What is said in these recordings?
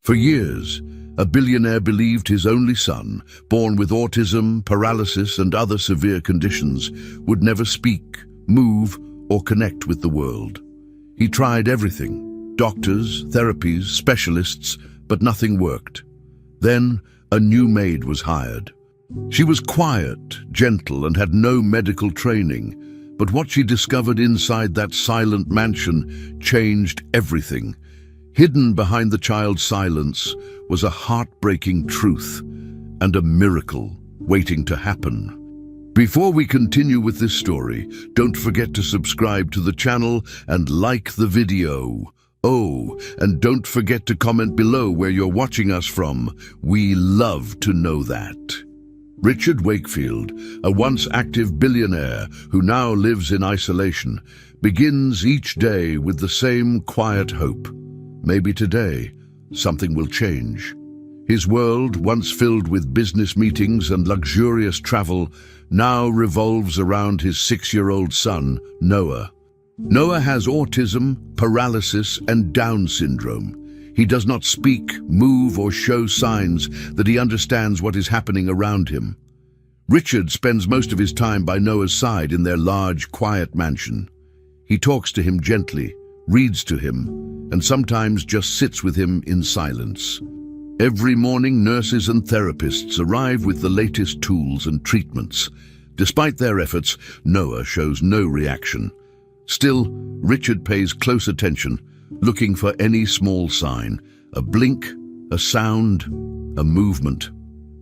For years, a billionaire believed his only son, born with autism, paralysis, and other severe conditions, would never speak, move, or connect with the world. He tried everything: doctors, therapies, specialists, but nothing worked. Then, a new maid was hired. She was quiet, gentle, and had no medical training, but what she discovered inside that silent mansion changed everything. Hidden behind the child's silence was a heartbreaking truth and a miracle waiting to happen. Before we continue with this story, don't forget to subscribe to the channel and like the video. Oh, and don't forget to comment below where you're watching us from. We love to know that. Richard Wakefield, a once active billionaire who now lives in isolation, begins each day with the same quiet hope. Maybe today, something will change. His world, once filled with business meetings and luxurious travel, now revolves around his 6-year-old son, Noah. Noah has autism, paralysis, and Down syndrome. He does not speak, move, or show signs that he understands what is happening around him. Richard spends most of his time by Noah's side in their large, quiet mansion. He talks to him gently, reads to him, and sometimes just sits with him in silence. Every morning, nurses and therapists arrive with the latest tools and treatments. Despite their efforts, Noah shows no reaction. Still, Richard pays close attention, looking for any small sign, a blink, a sound, a movement.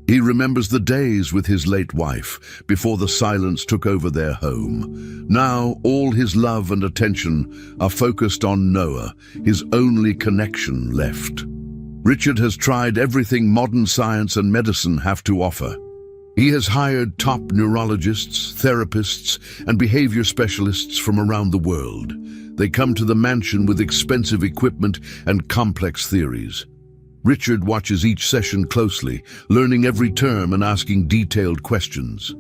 He remembers the days with his late wife, before the silence took over their home. Now, all his love and attention are focused on Noah, his only connection left. Richard has tried everything modern science and medicine have to offer. He has hired top neurologists, therapists, and behavior specialists from around the world. They come to the mansion with expensive equipment and complex theories. Richard watches each session closely, learning every term and asking detailed questions.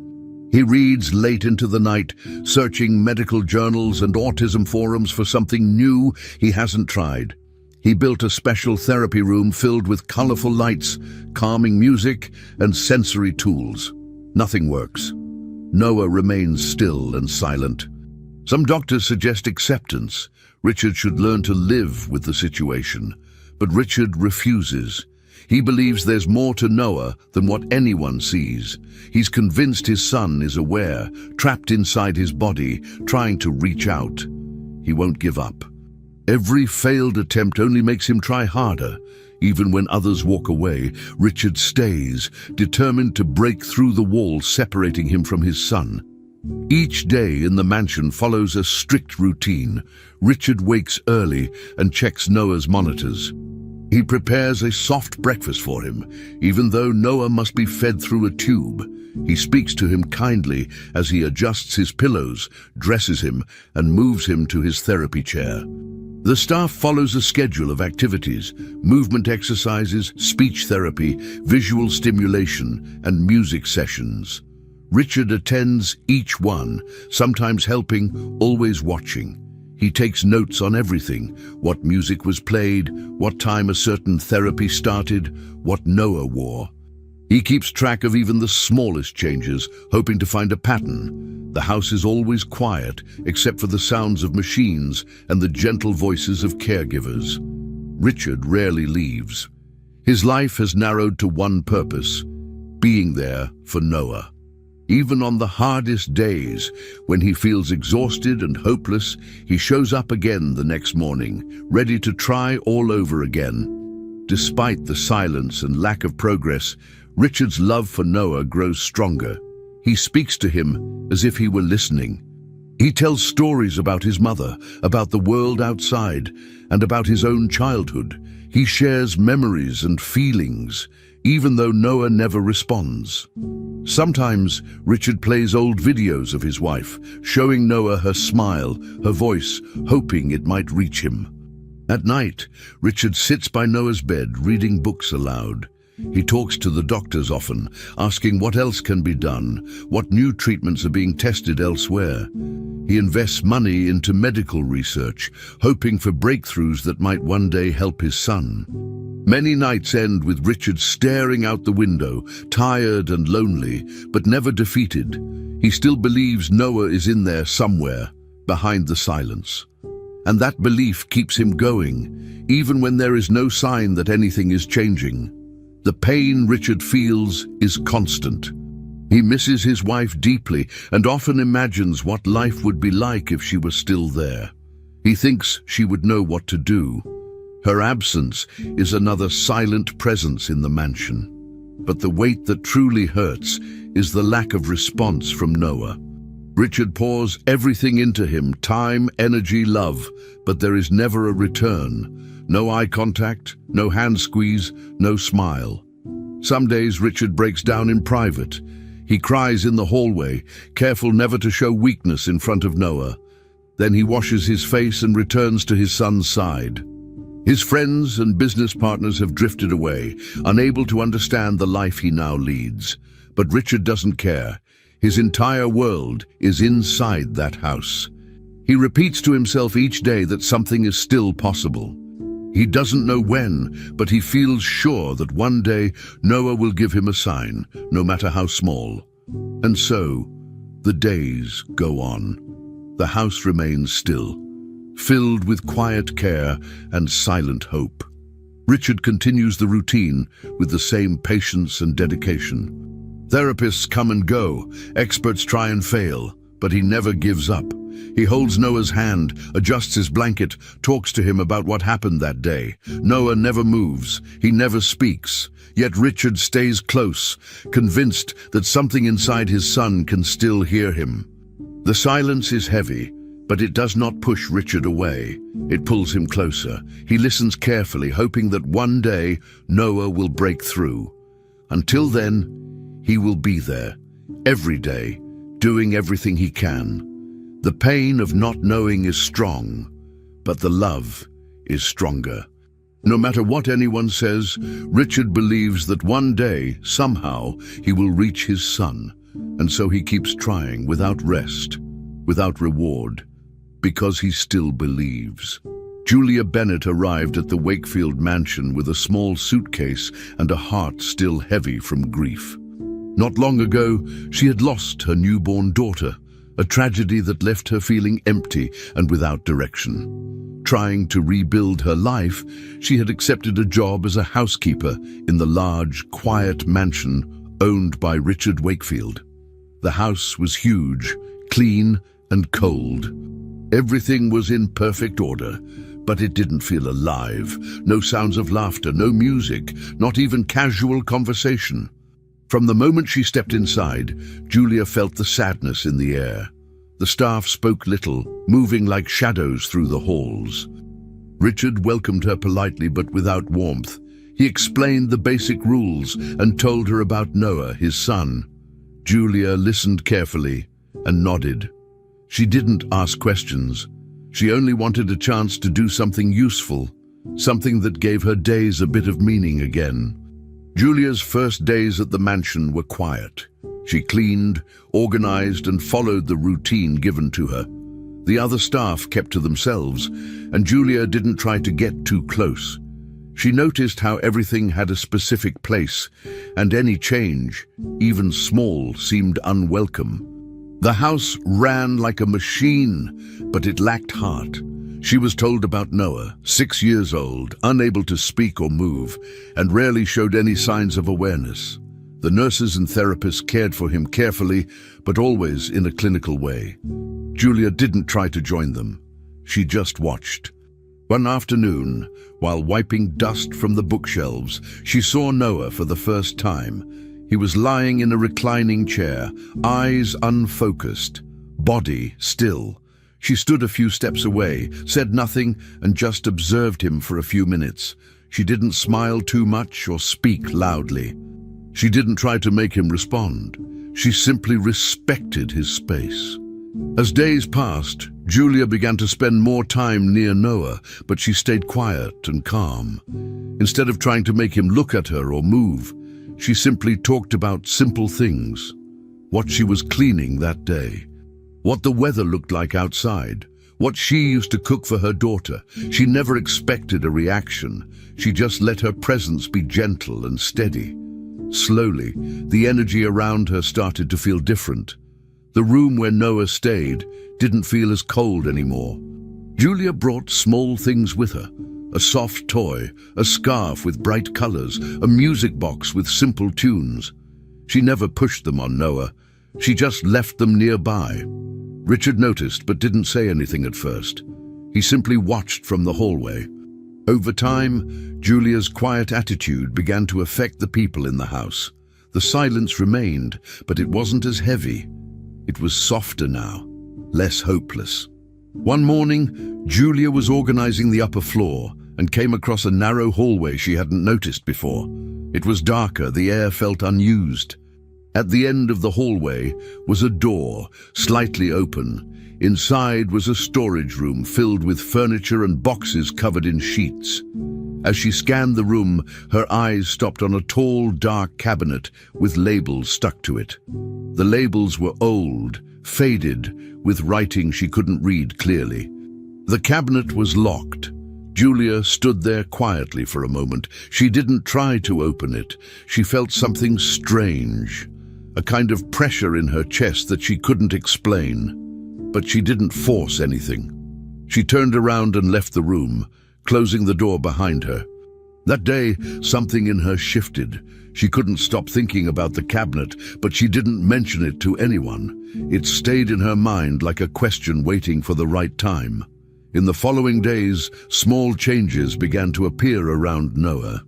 He reads late into the night, searching medical journals and autism forums for something new he hasn't tried. He built a special therapy room filled with colorful lights, calming music, and sensory tools. Nothing works. Noah remains still and silent. Some doctors suggest acceptance. Richard should learn to live with the situation. But Richard refuses. He believes there's more to Noah than what anyone sees. He's convinced his son is aware, trapped inside his body, trying to reach out. He won't give up. Every failed attempt only makes him try harder. Even when others walk away, Richard stays, determined to break through the wall separating him from his son. Each day in the mansion follows a strict routine. Richard wakes early and checks Noah's monitors. He prepares a soft breakfast for him, even though Noah must be fed through a tube. He speaks to him kindly as he adjusts his pillows, dresses him, and moves him to his therapy chair. The staff follows a schedule of activities: movement exercises, speech therapy, visual stimulation, and music sessions. Richard attends each one, sometimes helping, always watching. He takes notes on everything: what music was played, what time a certain therapy started, what Noah wore. He keeps track of even the smallest changes, hoping to find a pattern. The house is always quiet, except for the sounds of machines and the gentle voices of caregivers. Richard rarely leaves. His life has narrowed to one purpose: being there for Noah. Even on the hardest days, when he feels exhausted and hopeless, he shows up again the next morning, ready to try all over again. Despite the silence and lack of progress, Richard's love for Noah grows stronger. He speaks to him as if he were listening. He tells stories about his mother, about the world outside, and about his own childhood. He shares memories and feelings, even though Noah never responds. Sometimes Richard plays old videos of his wife, showing Noah her smile, her voice, hoping it might reach him. At night, Richard sits by Noah's bed, reading books aloud. He talks to the doctors often, asking what else can be done, what new treatments are being tested elsewhere. He invests money into medical research, hoping for breakthroughs that might one day help his son. Many nights end with Richard staring out the window, tired and lonely, but never defeated. He still believes Noah is in there somewhere, behind the silence. And that belief keeps him going, even when there is no sign that anything is changing. The pain Richard feels is constant. He misses his wife deeply and often imagines what life would be like if she were still there. He thinks she would know what to do. Her absence is another silent presence in the mansion. But the weight that truly hurts is the lack of response from Noah. Richard pours everything into him, time, energy, love, but there is never a return. No eye contact, no hand squeeze, no smile. Some days Richard breaks down in private. He cries in the hallway, careful never to show weakness in front of Noah. Then he washes his face and returns to his son's side. His friends and business partners have drifted away, unable to understand the life he now leads. But Richard doesn't care. His entire world is inside that house. He repeats to himself each day that something is still possible. He doesn't know when, but he feels sure that one day Noah will give him a sign, no matter how small. And so, the days go on. The house remains still, filled with quiet care and silent hope. Richard continues the routine with the same patience and dedication. Therapists come and go, experts try and fail, but he never gives up. He holds Noah's hand, adjusts his blanket, talks to him about what happened that day. Noah never moves, he never speaks, yet Richard stays close, convinced that something inside his son can still hear him. The silence is heavy, but it does not push Richard away. It pulls him closer. He listens carefully, hoping that one day Noah will break through. Until then, he will be there, every day, doing everything he can. The pain of not knowing is strong, but the love is stronger. No matter what anyone says, Richard believes that one day, somehow, he will reach his son, and so he keeps trying without rest, without reward, because he still believes. Julia Bennett arrived at the Wakefield mansion with a small suitcase and a heart still heavy from grief. Not long ago, she had lost her newborn daughter, a tragedy that left her feeling empty and without direction. Trying to rebuild her life, she had accepted a job as a housekeeper in the large, quiet mansion owned by Richard Wakefield. The house was huge, clean and cold. Everything was in perfect order, but it didn't feel alive. No sounds of laughter, no music, not even casual conversation. From the moment she stepped inside, Julia felt the sadness in the air. The staff spoke little, moving like shadows through the halls. Richard welcomed her politely but without warmth. He explained the basic rules and told her about Noah, his son. Julia listened carefully and nodded. She didn't ask questions. She only wanted a chance to do something useful, something that gave her days a bit of meaning again. Julia's first days at the mansion were quiet. She cleaned, organized, and followed the routine given to her. The other staff kept to themselves, and Julia didn't try to get too close. She noticed how everything had a specific place, and any change, even small, seemed unwelcome. The house ran like a machine, but it lacked heart. She was told about Noah, 6 years old, unable to speak or move, and rarely showed any signs of awareness. The nurses and therapists cared for him carefully, but always in a clinical way. Julia didn't try to join them. She just watched. One afternoon, while wiping dust from the bookshelves, she saw Noah for the first time. He was lying in a reclining chair, eyes unfocused, body still. She stood a few steps away, said nothing, and just observed him for a few minutes. She didn't smile too much or speak loudly. She didn't try to make him respond. She simply respected his space. As days passed, Julia began to spend more time near Noah, but she stayed quiet and calm. Instead of trying to make him look at her or move, She simply talked about simple things. What she was cleaning that day. What the weather looked like outside. What she used to cook for her daughter. She never expected a reaction. She just let her presence be gentle and steady. Slowly, the energy around her started to feel different. The room where Noah stayed didn't feel as cold anymore. Julia brought small things with her. A soft toy, a scarf with bright colors, a music box with simple tunes. She never pushed them on Noah. She just left them nearby. Richard noticed but didn't say anything at first. He simply watched from the hallway. Over time, Julia's quiet attitude began to affect the people in the house. The silence remained, but it wasn't as heavy. It was softer now, less hopeless. One morning, Julia was organizing the upper floor and came across a narrow hallway she hadn't noticed before. It was darker, the air felt unused. At the end of the hallway was a door, slightly open. Inside was a storage room filled with furniture and boxes covered in sheets. As she scanned the room, her eyes stopped on a tall, dark cabinet with labels stuck to it. The labels were old, faded, with writing she couldn't read clearly. The cabinet was locked. Julia stood there quietly for a moment. She didn't try to open it. She felt something strange, a kind of pressure in her chest that she couldn't explain. But she didn't force anything. She turned around and left the room, closing the door behind her. That day, something in her shifted. She couldn't stop thinking about the cabinet, but she didn't mention it to anyone. It stayed in her mind like a question waiting for the right time. In the following days, small changes began to appear around Noah.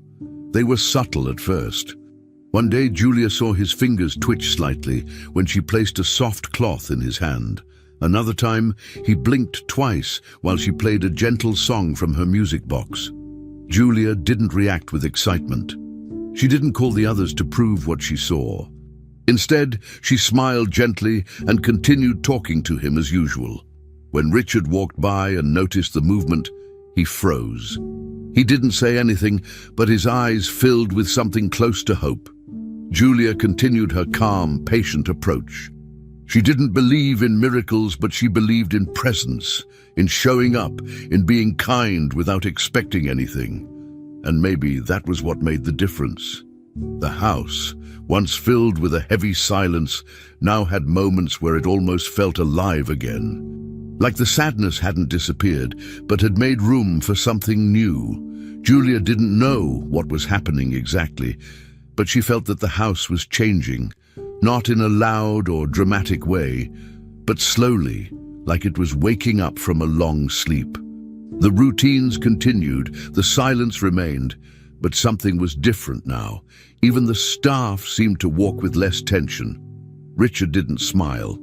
They were subtle at first. One day, Julia saw his fingers twitch slightly when she placed a soft cloth in his hand. Another time, he blinked twice while she played a gentle song from her music box. Julia didn't react with excitement. She didn't call the others to prove what she saw. Instead, she smiled gently and continued talking to him as usual. When Richard walked by and noticed the movement, he froze. He didn't say anything, but his eyes filled with something close to hope. Julia continued her calm, patient approach. She didn't believe in miracles, but she believed in presence, in showing up, in being kind without expecting anything. And maybe that was what made the difference. The house, once filled with a heavy silence, now had moments where it almost felt alive again. Like the sadness hadn't disappeared, but had made room for something new. Julia didn't know what was happening exactly, but she felt that the house was changing, not in a loud or dramatic way, but slowly, like it was waking up from a long sleep. The routines continued, the silence remained, but something was different now. Even the staff seemed to walk with less tension. Richard didn't smile,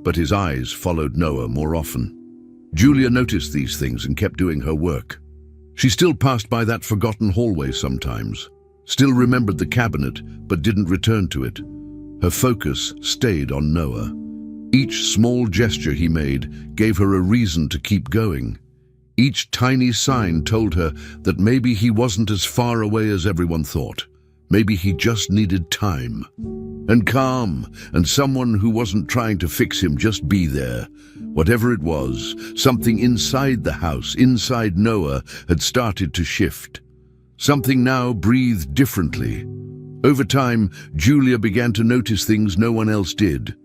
but his eyes followed Noah more often. Julia noticed these things and kept doing her work. She still passed by that forgotten hallway sometimes, still remembered the cabinet, but didn't return to it. Her focus stayed on Noah. Each small gesture he made gave her a reason to keep going. Each tiny sign told her that maybe he wasn't as far away as everyone thought. Maybe he just needed time. And calm, and someone who wasn't trying to fix him, just be there. Whatever it was, something inside the house, inside Noah, had started to shift. Something now breathed differently. Over time, Julia began to notice things no one else did.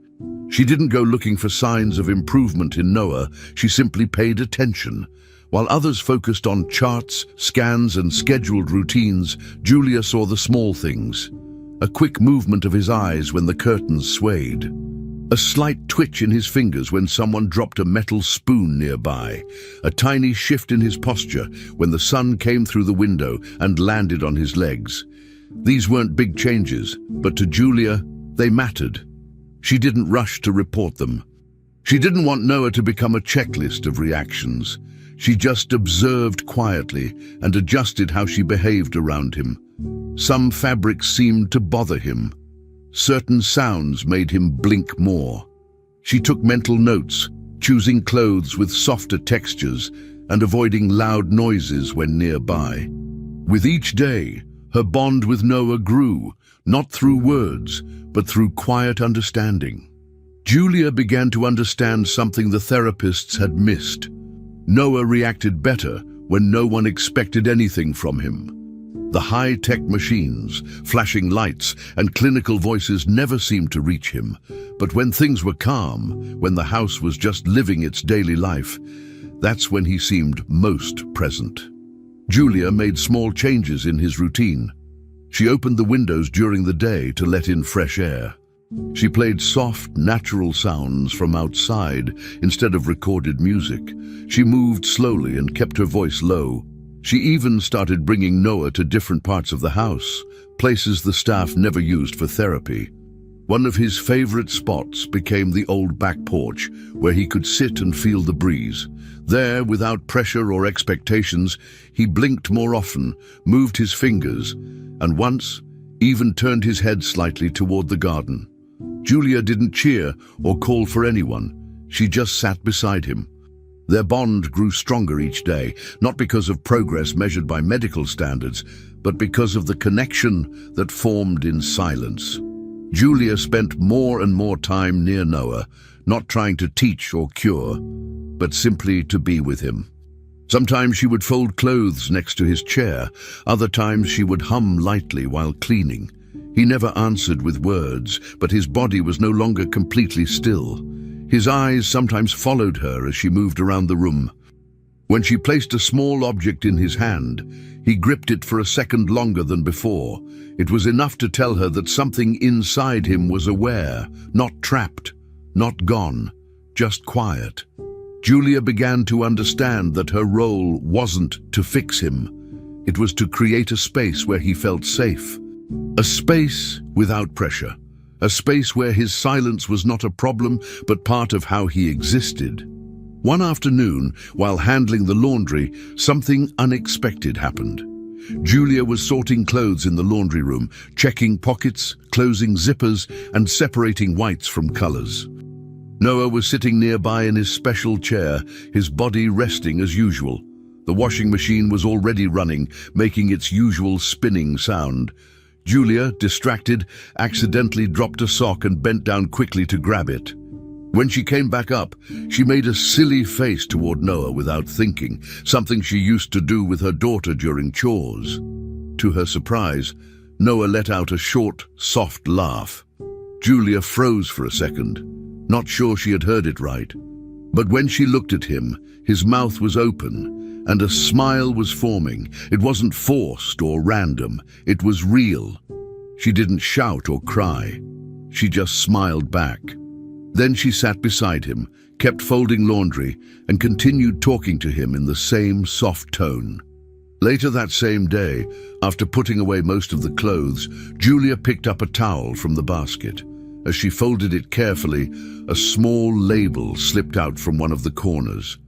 She didn't go looking for signs of improvement in Noah, she simply paid attention. While others focused on charts, scans, and scheduled routines, Julia saw the small things. A quick movement of his eyes when the curtains swayed. A slight twitch in his fingers when someone dropped a metal spoon nearby. A tiny shift in his posture when the sun came through the window and landed on his legs. These weren't big changes, but to Julia, they mattered. She didn't rush to report them. She didn't want Noah to become a checklist of reactions. She just observed quietly and adjusted how she behaved around him. Some fabrics seemed to bother him. Certain sounds made him blink more. She took mental notes, choosing clothes with softer textures and avoiding loud noises when nearby. With each day, Her bond with Noah grew, not through words, but through quiet understanding. Julia began to understand something the therapists had missed. Noah reacted better when no one expected anything from him. The high-tech machines, flashing lights, and clinical voices never seemed to reach him. But when things were calm, when the house was just living its daily life, that's when he seemed most present. Julia made small changes in his routine. She opened the windows during the day to let in fresh air. She played soft, natural sounds from outside instead of recorded music. She moved slowly and kept her voice low. She even started bringing Noah to different parts of the house, places the staff never used for therapy. One of his favorite spots became the old back porch, where he could sit and feel the breeze. There, without pressure or expectations, he blinked more often, moved his fingers, and once even turned his head slightly toward the garden. Julia didn't cheer or call for anyone. She just sat beside him. Their bond grew stronger each day, not because of progress measured by medical standards, but because of the connection that formed in silence. Julia spent more and more time near Noah, not trying to teach or cure, but simply to be with him. Sometimes she would fold clothes next to his chair, other times she would hum lightly while cleaning. He never answered with words, but his body was no longer completely still. His eyes sometimes followed her as she moved around the room. When she placed a small object in his hand, he gripped it for a second longer than before. It was enough to tell her that something inside him was aware, not trapped, not gone, just quiet. Julia began to understand that her role wasn't to fix him. It was to create a space where he felt safe. A space without pressure. A space where his silence was not a problem, but part of how he existed. One afternoon, while handling the laundry, something unexpected happened. Julia was sorting clothes in the laundry room, checking pockets, closing zippers, and separating whites from colors. Noah was sitting nearby in his special chair, his body resting as usual. The washing machine was already running, making its usual spinning sound. Julia, distracted, accidentally dropped a sock and bent down quickly to grab it. When she came back up, she made a silly face toward Noah without thinking, something she used to do with her daughter during chores. To her surprise, Noah let out a short, soft laugh. Julia froze for a second, not sure she had heard it right. But when she looked at him, his mouth was open, and a smile was forming. It wasn't forced or random, it was real. She didn't shout or cry. She just smiled back. Then she sat beside him, kept folding laundry, and continued talking to him in the same soft tone. Later that same day, after putting away most of the clothes, Julia picked up a towel from the basket. As she folded it carefully, a small label slipped out from one of the corners.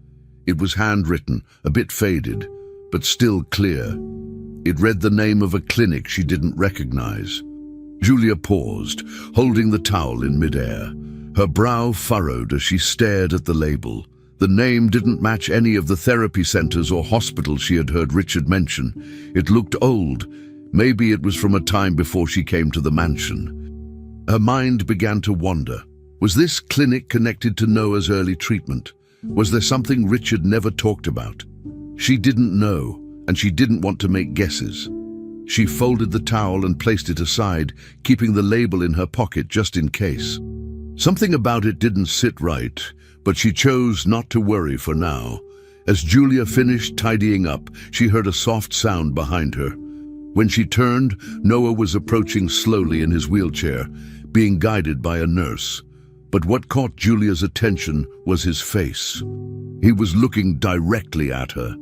It was handwritten, a bit faded, but still clear. It read the name of a clinic she didn't recognize. Julia paused, holding the towel in midair. Her brow furrowed as she stared at the label. The name didn't match any of the therapy centers or hospitals she had heard Richard mention. It looked old. Maybe it was from a time before she came to the mansion. Her mind began to wander. Was this clinic connected to Noah's early treatment? Was there something Richard never talked about? She didn't know, and she didn't want to make guesses. She folded the towel and placed it aside, keeping the label in her pocket just in case. Something about it didn't sit right, but she chose not to worry for now. As Julia finished tidying up, she heard a soft sound behind her. When she turned, Noah was approaching slowly in his wheelchair, being guided by a nurse. But what caught Julia's attention was his face. He was looking directly at her.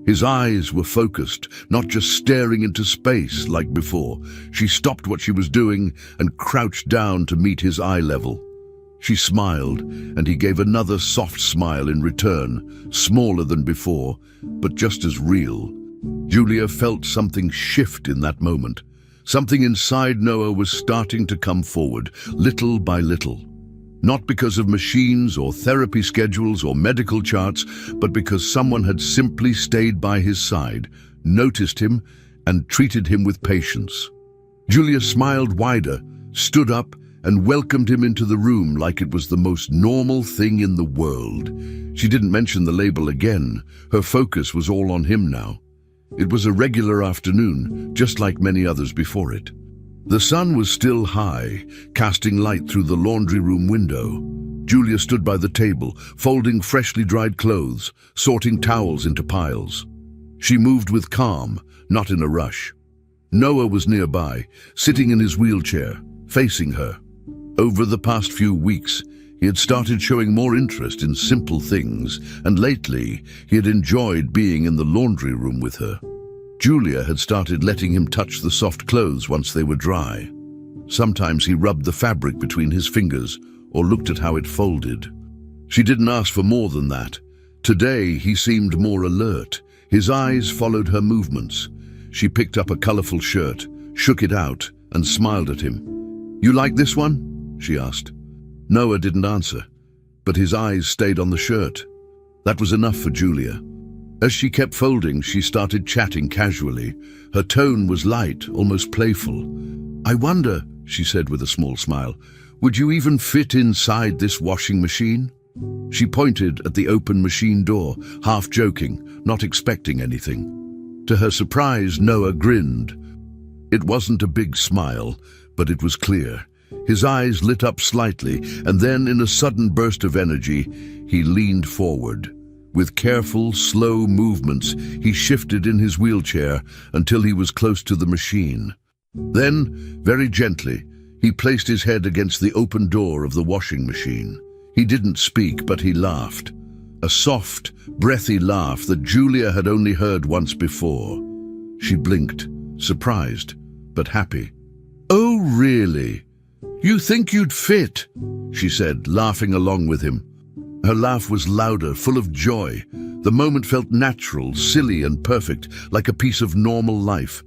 His eyes were focused, not just staring into space like before. She stopped what she was doing and crouched down to meet his eye level. She smiled, and he gave another soft smile in return, smaller than before, but just as real. Julia felt something shift in that moment. Something inside Noah was starting to come forward, little by little. Not because of machines or therapy schedules or medical charts, but because someone had simply stayed by his side, noticed him, and treated him with patience. Julia smiled wider, stood up, and welcomed him into the room like it was the most normal thing in the world. She didn't mention the label again. Her focus was all on him now. It was a regular afternoon, just like many others before it. The sun was still high, casting light through the laundry room window. Julia stood by the table, folding freshly dried clothes, sorting towels into piles. She moved with calm, not in a rush. Noah was nearby, sitting in his wheelchair, facing her. Over the past few weeks, he had started showing more interest in simple things, and lately he had enjoyed being in the laundry room with her. Julia had started letting him touch the soft clothes once they were dry. Sometimes he rubbed the fabric between his fingers or looked at how it folded. She didn't ask for more than that. Today he seemed more alert. His eyes followed her movements. She picked up a colorful shirt, shook it out, and smiled at him. "You like this one?" she asked. Noah didn't answer, but his eyes stayed on the shirt. That was enough for Julia. As she kept folding, she started chatting casually. Her tone was light, almost playful. "I wonder," she said with a small smile, "would you even fit inside this washing machine?" She pointed at the open machine door, half joking, not expecting anything. To her surprise, Noah grinned. It wasn't a big smile, but it was clear. His eyes lit up slightly, and then in a sudden burst of energy, he leaned forward. With careful, slow movements, he shifted in his wheelchair until he was close to the machine. Then, very gently, he placed his head against the open door of the washing machine. He didn't speak, but he laughed. A soft, breathy laugh that Julia had only heard once before. She blinked, surprised, but happy. "Oh, really? You think you'd fit?" she said, laughing along with him. Her laugh was louder, full of joy. The moment felt natural, silly and perfect, like a piece of normal life.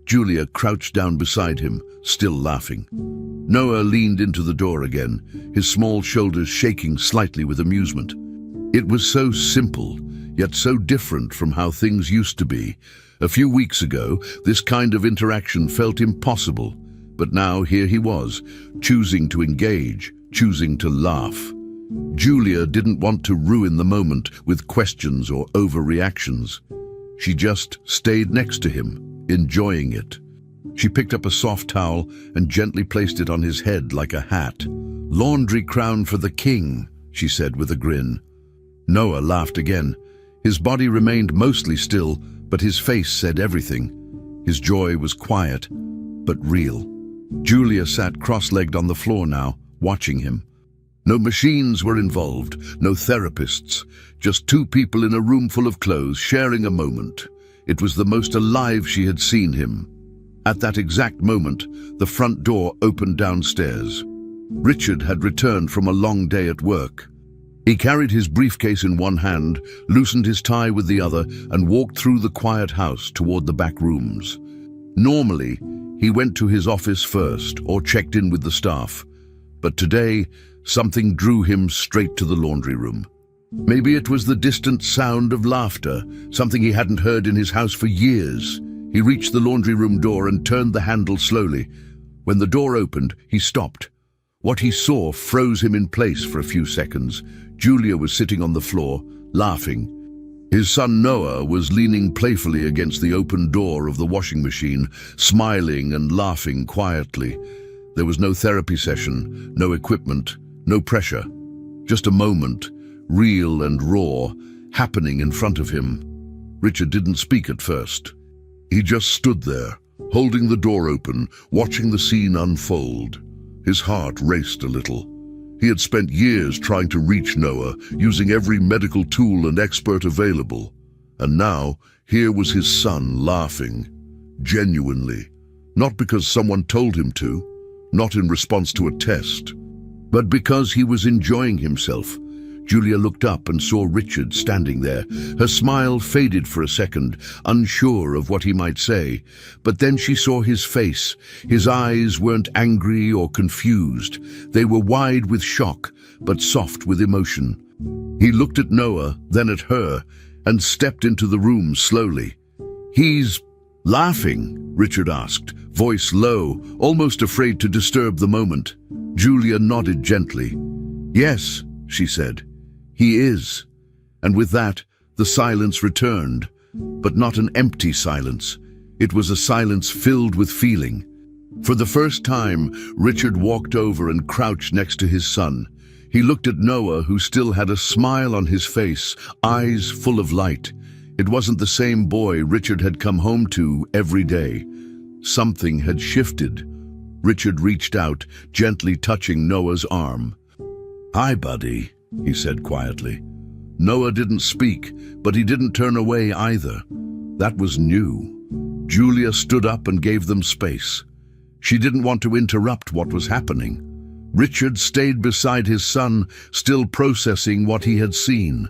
Julia crouched down beside him, still laughing. Noah leaned into the door again, his small shoulders shaking slightly with amusement. It was so simple, yet so different from how things used to be. A few weeks ago, this kind of interaction felt impossible, but now here he was, choosing to engage, choosing to laugh. Julia didn't want to ruin the moment with questions or overreactions. She just stayed next to him, enjoying it. She picked up a soft towel and gently placed it on his head like a hat. "Laundry crown for the king," she said with a grin. Noah laughed again. His body remained mostly still, but his face said everything. His joy was quiet, but real. Julia sat cross-legged on the floor now, watching him. No machines were involved, no therapists, just two people in a room full of clothes sharing a moment. It was the most alive she had seen him. At that exact moment, the front door opened downstairs. Richard had returned from a long day at work. He carried his briefcase in one hand, loosened his tie with the other, and walked through the quiet house toward the back rooms. Normally, he went to his office first or checked in with the staff. But today, something drew him straight to the laundry room. Maybe it was the distant sound of laughter, something he hadn't heard in his house for years. He reached the laundry room door and turned the handle slowly. When the door opened, he stopped. What he saw froze him in place for a few seconds. Julia was sitting on the floor, laughing. His son Noah was leaning playfully against the open door of the washing machine, smiling and laughing quietly. There was no therapy session, no equipment, no pressure. Just a moment, real and raw, happening in front of him. Richard didn't speak at first. He just stood there, holding the door open, watching the scene unfold. His heart raced a little. He had spent years trying to reach Noah, using every medical tool and expert available. And now, here was his son laughing, genuinely. Not because someone told him to, not in response to a test, but because he was enjoying himself. Julia looked up and saw Richard standing there. Her smile faded for a second, unsure of what he might say. But then she saw his face. His eyes weren't angry or confused. They were wide with shock, but soft with emotion. He looked at Noah, then at her, and stepped into the room slowly. Laughing? Richard asked, voice low, almost afraid to disturb the moment. Julia nodded gently. Yes, she said. He is. And with that, the silence returned, but not an empty silence. It was a silence filled with feeling. For the first time, Richard walked over and crouched next to his son. He looked at Noah, who still had a smile on his face, eyes full of light. It wasn't the same boy Richard had come home to every day. Something had shifted. Richard reached out, gently touching Noah's arm. "Hi, buddy," he said quietly. Noah didn't speak, but he didn't turn away either. That was new. Julia stood up and gave them space. She didn't want to interrupt what was happening. Richard stayed beside his son, still processing what he had seen.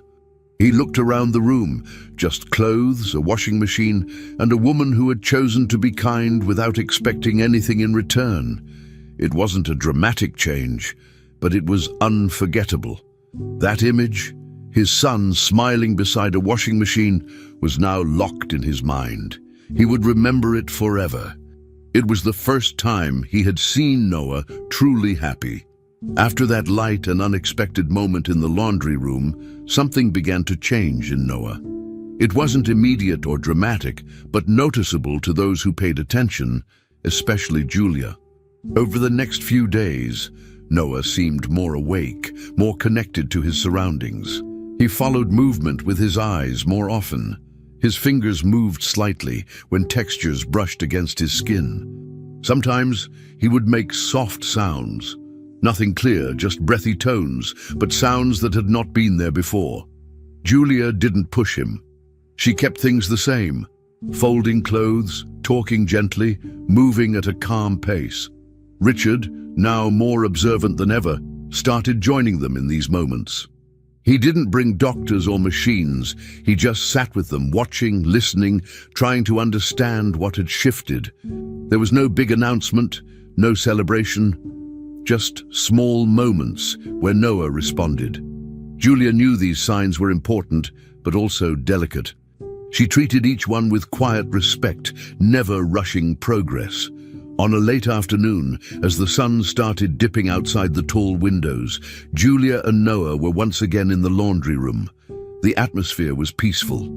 He looked around the room, just clothes, a washing machine, and a woman who had chosen to be kind without expecting anything in return. It wasn't a dramatic change, but it was unforgettable. That image, his son smiling beside a washing machine, was now locked in his mind. He would remember it forever. It was the first time he had seen Noah truly happy. After that light and unexpected moment in the laundry room, something began to change in Noah. It wasn't immediate or dramatic, but noticeable to those who paid attention, especially Julia. Over the next few days, Noah seemed more awake, more connected to his surroundings. He followed movement with his eyes more often. His fingers moved slightly when textures brushed against his skin. Sometimes he would make soft sounds. Nothing clear, just breathy tones, but sounds that had not been there before. Julia didn't push him. She kept things the same, folding clothes, talking gently, moving at a calm pace. Richard, now more observant than ever, started joining them in these moments. He didn't bring doctors or machines. He just sat with them, watching, listening, trying to understand what had shifted. There was no big announcement, no celebration, just small moments where Noah responded. Julia knew these signs were important, but also delicate. She treated each one with quiet respect, never rushing progress. On a late afternoon, as the sun started dipping outside the tall windows, Julia and Noah were once again in the laundry room. The atmosphere was peaceful.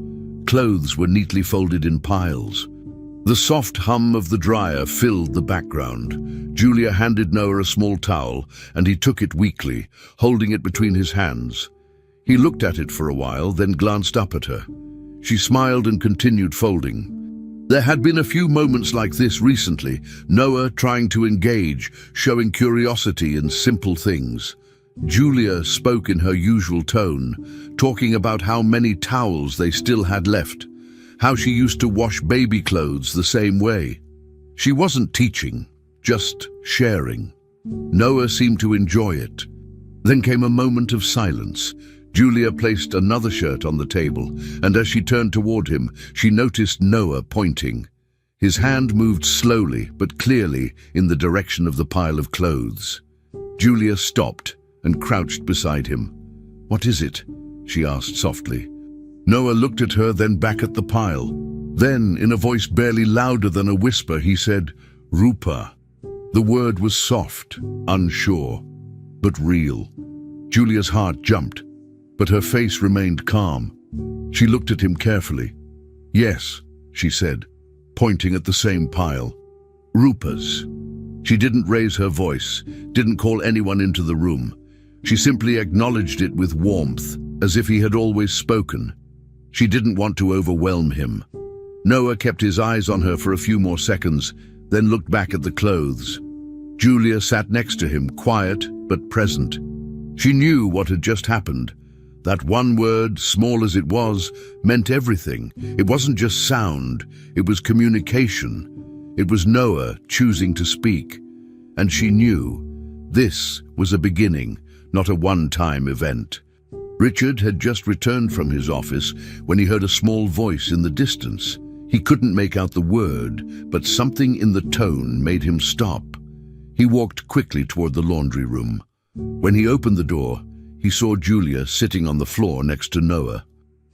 Clothes were neatly folded in piles. The soft hum of the dryer filled the background. Julia handed Noah a small towel, and he took it weakly, holding it between his hands. He looked at it for a while, then glanced up at her. She smiled and continued folding. There had been a few moments like this recently, Noah trying to engage, showing curiosity in simple things. Julia spoke in her usual tone, talking about how many towels they still had left, how she used to wash baby clothes the same way. She wasn't teaching, just sharing. Noah seemed to enjoy it. Then came a moment of silence. Julia placed another shirt on the table, and as she turned toward him, she noticed Noah pointing. His hand moved slowly but clearly in the direction of the pile of clothes. Julia stopped and crouched beside him. "What is it?" she asked softly. Noah looked at her, then back at the pile. Then, in a voice barely louder than a whisper, he said, "Rupa." The word was soft, unsure, but real. Julia's heart jumped, but her face remained calm. She looked at him carefully. "Yes," she said, pointing at the same pile. "Rupa's." She didn't raise her voice, didn't call anyone into the room. She simply acknowledged it with warmth, as if he had always spoken. She didn't want to overwhelm him. Noah kept his eyes on her for a few more seconds, then looked back at the clothes. Julia sat next to him, quiet but present. She knew what had just happened. That one word, small as it was, meant everything. It wasn't just sound, it was communication. It was Noah choosing to speak. And she knew this was a beginning, not a one-time event. Richard had just returned from his office when he heard a small voice in the distance. He couldn't make out the word, but something in the tone made him stop. He walked quickly toward the laundry room. When he opened the door, he saw Julia sitting on the floor next to Noah.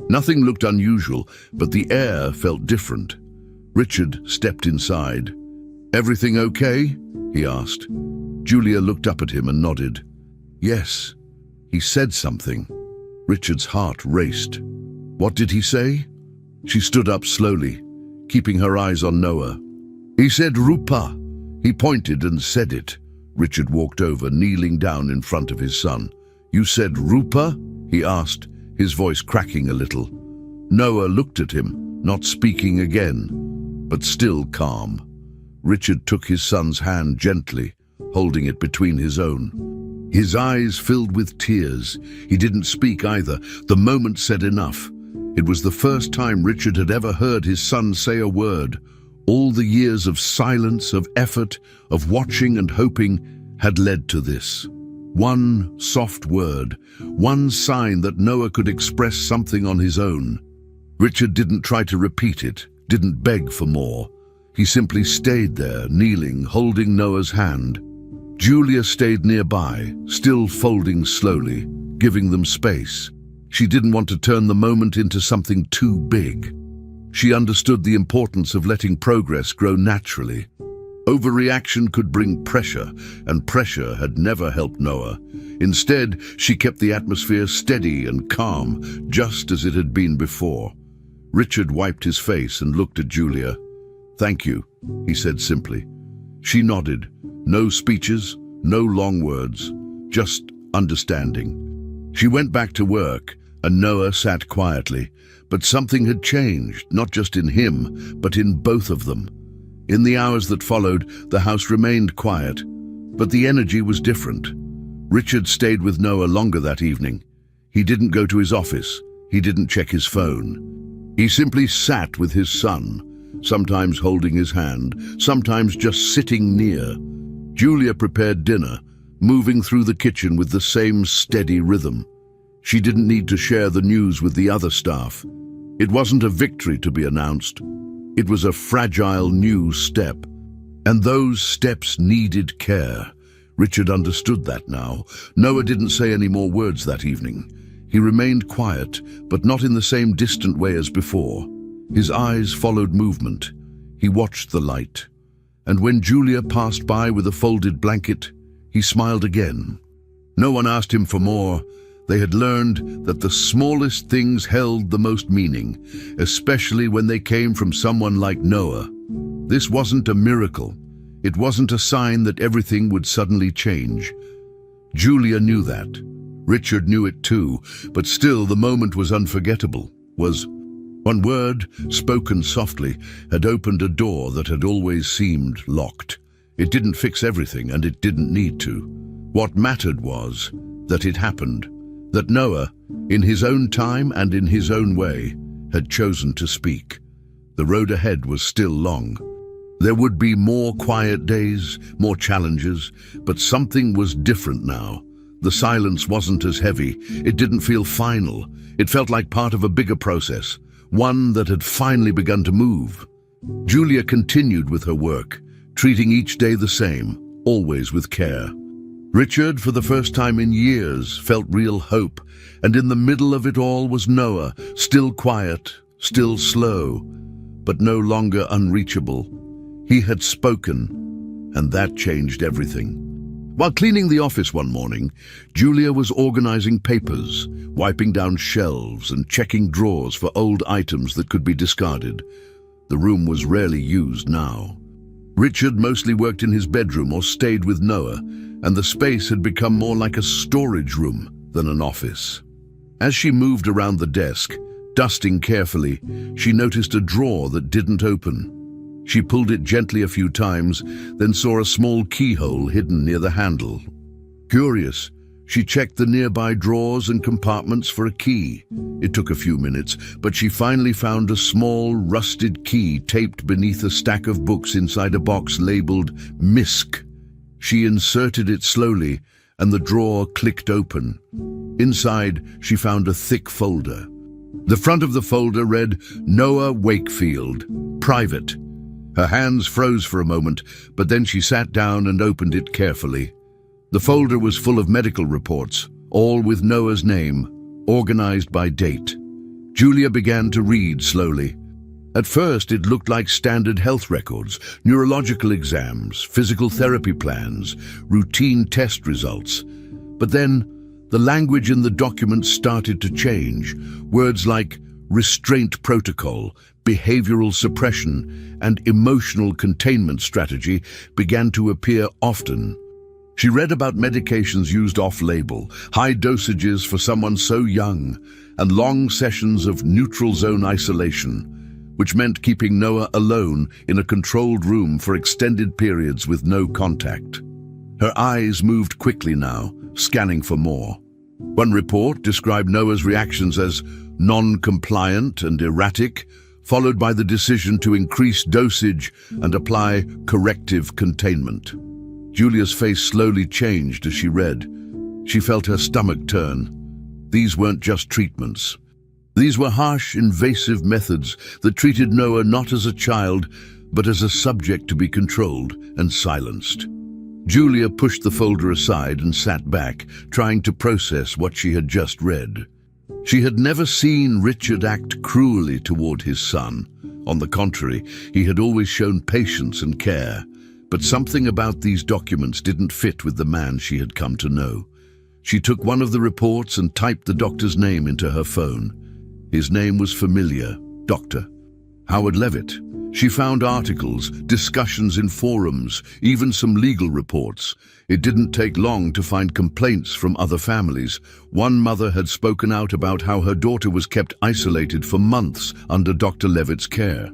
Nothing looked unusual, but the air felt different. Richard stepped inside. "Everything okay?" he asked. Julia looked up at him and nodded. "Yes." He said something. Richard's heart raced. What did he say? She stood up slowly, keeping her eyes on Noah. "He said Rupa." He pointed and said it. Richard walked over, kneeling down in front of his son. "You said Rupa?" he asked, his voice cracking a little. Noah looked at him, not speaking again, but still calm. Richard took his son's hand gently, holding it between his own. His eyes filled with tears. He didn't speak either. The moment said enough. It was the first time Richard had ever heard his son say a word. All the years of silence, of effort, of watching and hoping had led to this. One soft word, one sign that Noah could express something on his own. Richard didn't try to repeat it, didn't beg for more. He simply stayed there, kneeling, holding Noah's hand. Julia stayed nearby, still folding slowly, giving them space. She didn't want to turn the moment into something too big. She understood the importance of letting progress grow naturally. Overreaction could bring pressure, and pressure had never helped Noah. Instead, she kept the atmosphere steady and calm, just as it had been before. Richard wiped his face and looked at Julia. "Thank you," he said simply. She nodded. No speeches, no long words, just understanding. She went back to work, and Noah sat quietly. But something had changed, not just in him, but in both of them. In the hours that followed, the house remained quiet, but the energy was different. Richard stayed with Noah longer that evening. He didn't go to his office. He didn't check his phone. He simply sat with his son, sometimes holding his hand, sometimes just sitting near. Julia prepared dinner, moving through the kitchen with the same steady rhythm. She didn't need to share the news with the other staff. It wasn't a victory to be announced. It was a fragile new step. And those steps needed care. Richard understood that now. Noah didn't say any more words that evening. He remained quiet, but not in the same distant way as before. His eyes followed movement. He watched the light. And when Julia passed by with a folded blanket, he smiled again. No one asked him for more. They had learned that the smallest things held the most meaning, especially when they came from someone like Noah. This wasn't a miracle. It wasn't a sign that everything would suddenly change. Julia knew that. Richard knew it too, but still the moment was unforgettable. One word, spoken softly, had opened a door that had always seemed locked. It didn't fix everything, and it didn't need to. What mattered was that it happened. That Noah, in his own time and in his own way, had chosen to speak. The road ahead was still long. There would be more quiet days, more challenges, but something was different now. The silence wasn't as heavy. It didn't feel final. It felt like part of a bigger process, one that had finally begun to move. Julia continued with her work, treating each day the same, always with care. Richard, for the first time in years, felt real hope, and in the middle of it all was Noah, still quiet, still slow, but no longer unreachable. He had spoken, and that changed everything. While cleaning the office one morning, Julia was organizing papers, wiping down shelves and checking drawers for old items that could be discarded. The room was rarely used now. Richard mostly worked in his bedroom or stayed with Noah, and the space had become more like a storage room than an office. As she moved around the desk, dusting carefully, she noticed a drawer that didn't open. She pulled it gently a few times, then saw a small keyhole hidden near the handle. Curious, she checked the nearby drawers and compartments for a key. It took a few minutes, but she finally found a small, rusted key taped beneath a stack of books inside a box labeled MISC. She inserted it slowly, and the drawer clicked open. Inside, she found a thick folder. The front of the folder read, "Noah Wakefield, Private." Her hands froze for a moment, but then she sat down and opened it carefully. The folder was full of medical reports, all with Noah's name, organized by date. Julia began to read slowly. At first, it looked like standard health records, neurological exams, physical therapy plans, routine test results. But then, the language in the document started to change. Words like restraint protocol, behavioral suppression, and emotional containment strategy began to appear often. She read about medications used off-label, high dosages for someone so young, and long sessions of neutral zone isolation, which meant keeping Noah alone in a controlled room for extended periods with no contact. Her eyes moved quickly now, scanning for more. One report described Noah's reactions as non-compliant and erratic, followed by the decision to increase dosage and apply corrective containment. Julia's face slowly changed as she read. She felt her stomach turn. These weren't just treatments. These were harsh, invasive methods that treated Noah not as a child, but as a subject to be controlled and silenced. Julia pushed the folder aside and sat back, trying to process what she had just read. She had never seen Richard act cruelly toward his son. On the contrary, he had always shown patience and care. But something about these documents didn't fit with the man she had come to know. She took one of the reports and typed the doctor's name into her phone. His name was familiar, Dr. Howard Levitt. She found articles, discussions in forums, even some legal reports. It didn't take long to find complaints from other families. One mother had spoken out about how her daughter was kept isolated for months under Dr. Levitt's care.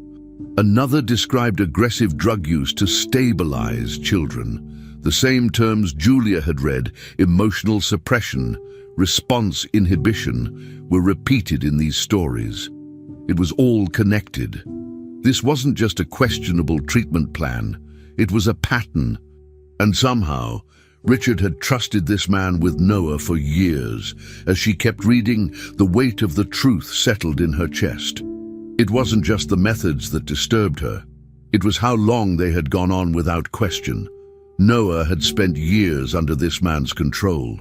Another described aggressive drug use to stabilize children. The same terms Julia had read, emotional suppression, response inhibition, were repeated in these stories. It was all connected. This wasn't just a questionable treatment plan, it was a pattern. And somehow, Richard had trusted this man with Noah for years. As she kept reading, the weight of the truth settled in her chest. It wasn't just the methods that disturbed her. It was how long they had gone on without question. Noah had spent years under this man's control.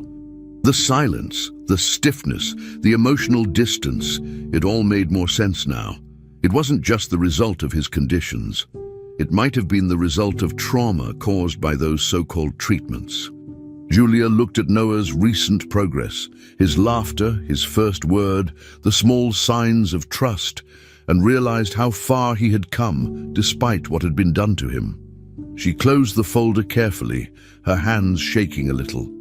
The silence, the stiffness, the emotional distance, it all made more sense now. It wasn't just the result of his conditions. It might have been the result of trauma caused by those so-called treatments. Julia looked at Noah's recent progress, his laughter, his first word, the small signs of trust, and realized how far he had come despite what had been done to him. She closed the folder carefully, her hands shaking a little.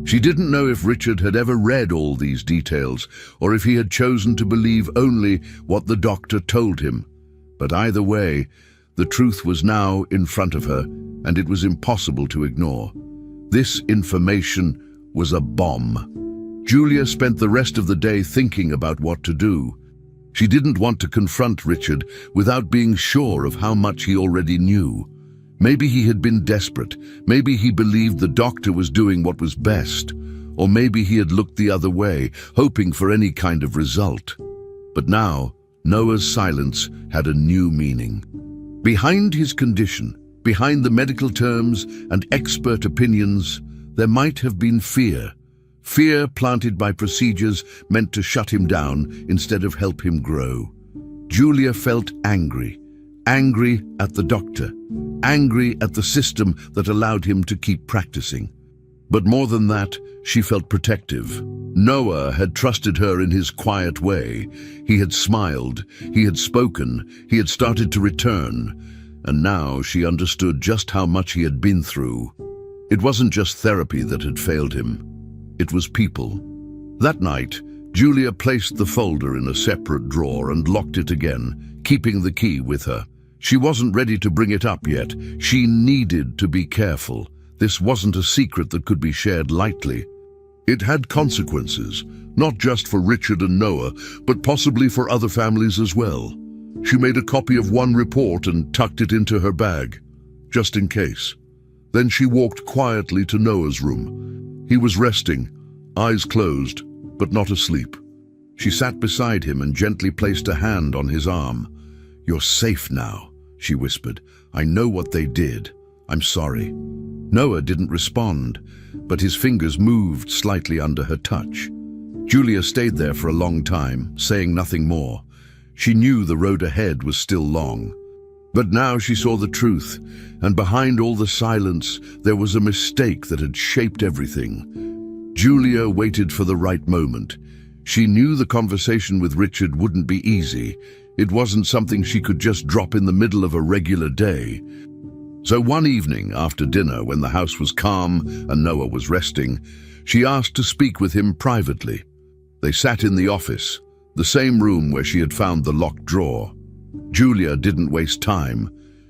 She didn't know if Richard had ever read all these details, or if he had chosen to believe only what the doctor told him. But either way, the truth was now in front of her, and it was impossible to ignore. This information was a bomb. Julia spent the rest of the day thinking about what to do. She didn't want to confront Richard without being sure of how much he already knew. Maybe he had been desperate, maybe he believed the doctor was doing what was best, or maybe he had looked the other way, hoping for any kind of result. But now, Noah's silence had a new meaning. Behind his condition, behind the medical terms and expert opinions, there might have been fear. Fear planted by procedures meant to shut him down instead of help him grow. Julia felt angry. Angry at the doctor, angry at the system that allowed him to keep practicing. But more than that, she felt protective. Noah had trusted her in his quiet way. He had smiled, he had spoken, he had started to return, and now she understood just how much he had been through. It wasn't just therapy that had failed him. It was people. That night, Julia placed the folder in a separate drawer and locked it again, keeping the key with her. She wasn't ready to bring it up yet. She needed to be careful. This wasn't a secret that could be shared lightly. It had consequences, not just for Richard and Noah, but possibly for other families as well. She made a copy of one report and tucked it into her bag, just in case. Then she walked quietly to Noah's room. He was resting, eyes closed, but not asleep. She sat beside him and gently placed a hand on his arm. "You're safe now," she whispered. "I know what they did. I'm sorry." Noah didn't respond, but his fingers moved slightly under her touch. Julia stayed there for a long time, saying nothing more. She knew the road ahead was still long. But now she saw the truth, and behind all the silence, there was a mistake that had shaped everything. Julia waited for the right moment. She knew the conversation with Richard wouldn't be easy. It wasn't something she could just drop in the middle of a regular day. So one evening after dinner, when the house was calm and Noah was resting, she asked to speak with him privately. They sat in the office, the same room where she had found the locked drawer. Julia didn't waste time.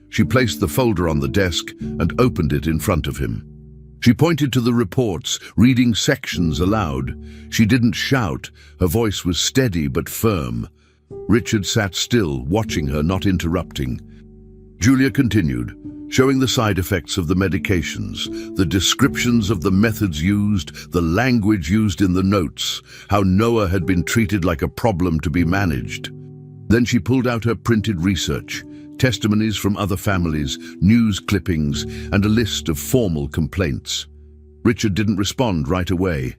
She placed the folder on the desk and opened it in front of him. She pointed to the reports, reading sections aloud. She didn't shout. Her voice was steady but firm. Richard sat still, watching her, not interrupting. Julia continued, showing the side effects of the medications, the descriptions of the methods used, the language used in the notes, how Noah had been treated like a problem to be managed. Then she pulled out her printed research, testimonies from other families, news clippings, and a list of formal complaints. Richard didn't respond right away.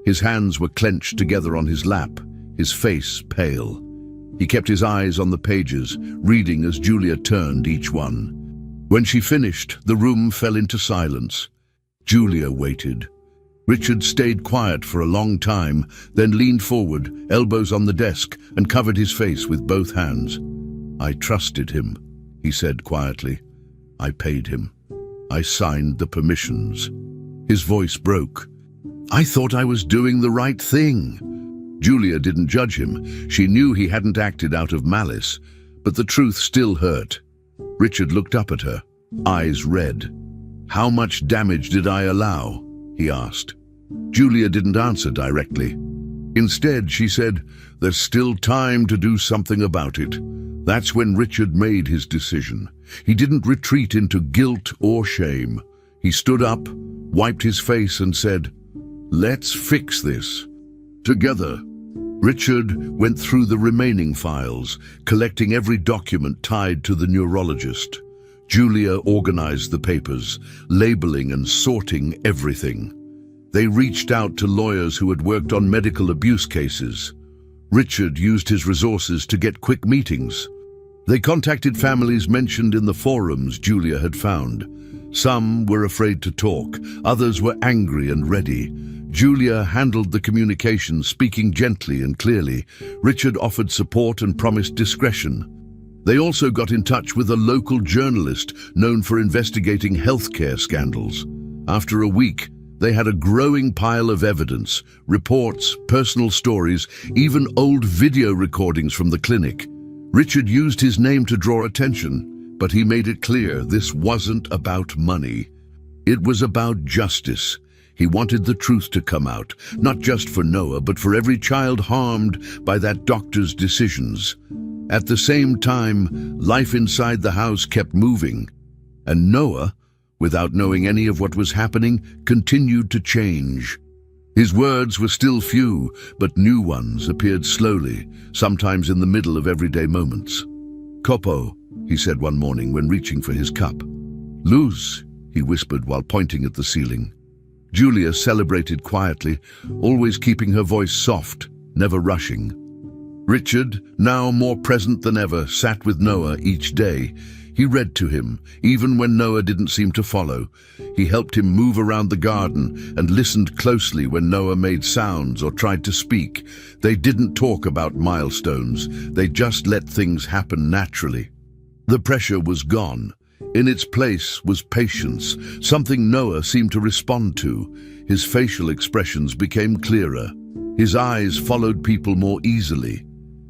His hands were clenched together on his lap, his face pale. He kept his eyes on the pages, reading as Julia turned each one. When she finished, the room fell into silence. Julia waited. Richard stayed quiet for a long time, then leaned forward, elbows on the desk, and covered his face with both hands. "I trusted him," he said quietly. "I paid him. I signed the permissions." His voice broke. "I thought I was doing the right thing." Julia didn't judge him. She knew he hadn't acted out of malice, but the truth still hurt. Richard looked up at her, eyes red. "How much damage did I allow?" he asked. Julia didn't answer directly. Instead, she said, "There's still time to do something about it." That's when Richard made his decision. He didn't retreat into guilt or shame. He stood up, wiped his face, and said, "Let's fix this together." Richard went through the remaining files, collecting every document tied to the neurologist. Julia organized the papers, labeling and sorting everything. They reached out to lawyers who had worked on medical abuse cases. Richard used his resources to get quick meetings. They contacted families mentioned in the forums Julia had found. Some were afraid to talk, others were angry and ready. Julia handled the communication, speaking gently and clearly. Richard offered support and promised discretion. They also got in touch with a local journalist known for investigating healthcare scandals. After a week, they had a growing pile of evidence, reports, personal stories, even old video recordings from the clinic. Richard used his name to draw attention, but he made it clear this wasn't about money. It was about justice. He wanted the truth to come out, not just for Noah, but for every child harmed by that doctor's decisions. At the same time, life inside the house kept moving, and Noah, without knowing any of what was happening, continued to change. His words were still few, but new ones appeared slowly, sometimes in the middle of everyday moments. "Copo," he said one morning when reaching for his cup. "Luz," he whispered while pointing at the ceiling. Julia celebrated quietly, always keeping her voice soft, never rushing. Richard, now more present than ever, sat with Noah each day. He read to him, even when Noah didn't seem to follow. He helped him move around the garden and listened closely when Noah made sounds or tried to speak. They didn't talk about milestones. They just let things happen naturally. The pressure was gone. In its place was patience, something Noah seemed to respond to. His facial expressions became clearer. His eyes followed people more easily.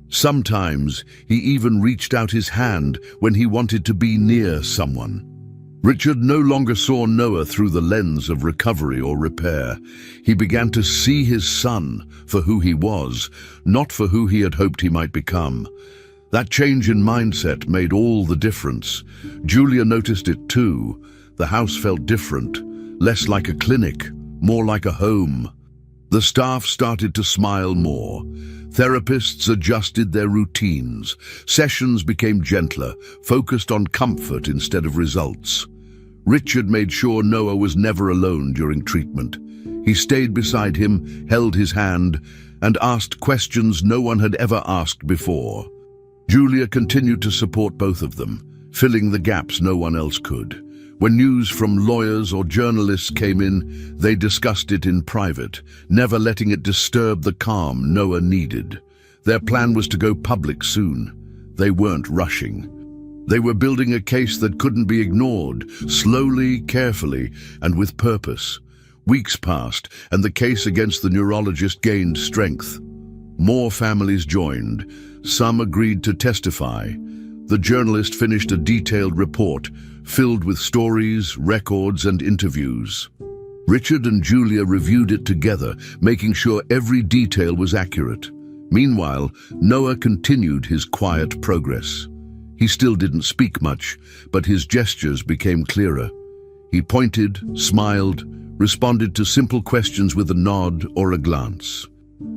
Sometimes he even reached out his hand when he wanted to be near someone. Richard no longer saw Noah through the lens of recovery or repair. He began to see his son for who he was, not for who he had hoped he might become. That change in mindset made all the difference. Julia noticed it too. The house felt different, less like a clinic, more like a home. The staff started to smile more. Therapists adjusted their routines. Sessions became gentler, focused on comfort instead of results. Richard made sure Noah was never alone during treatment. He stayed beside him, held his hand, and asked questions no one had ever asked before. Julia continued to support both of them, filling the gaps no one else could. When news from lawyers or journalists came in, they discussed it in private, never letting it disturb the calm Noah needed. Their plan was to go public soon. They weren't rushing. They were building a case that couldn't be ignored, slowly, carefully, and with purpose. Weeks passed, and the case against the neurologist gained strength. More families joined. Some agreed to testify. The journalist finished a detailed report, filled with stories, records, and interviews. Richard and Julia reviewed it together, making sure every detail was accurate. Meanwhile, Noah continued his quiet progress. He still didn't speak much, but his gestures became clearer. He pointed, smiled, responded to simple questions with a nod or a glance.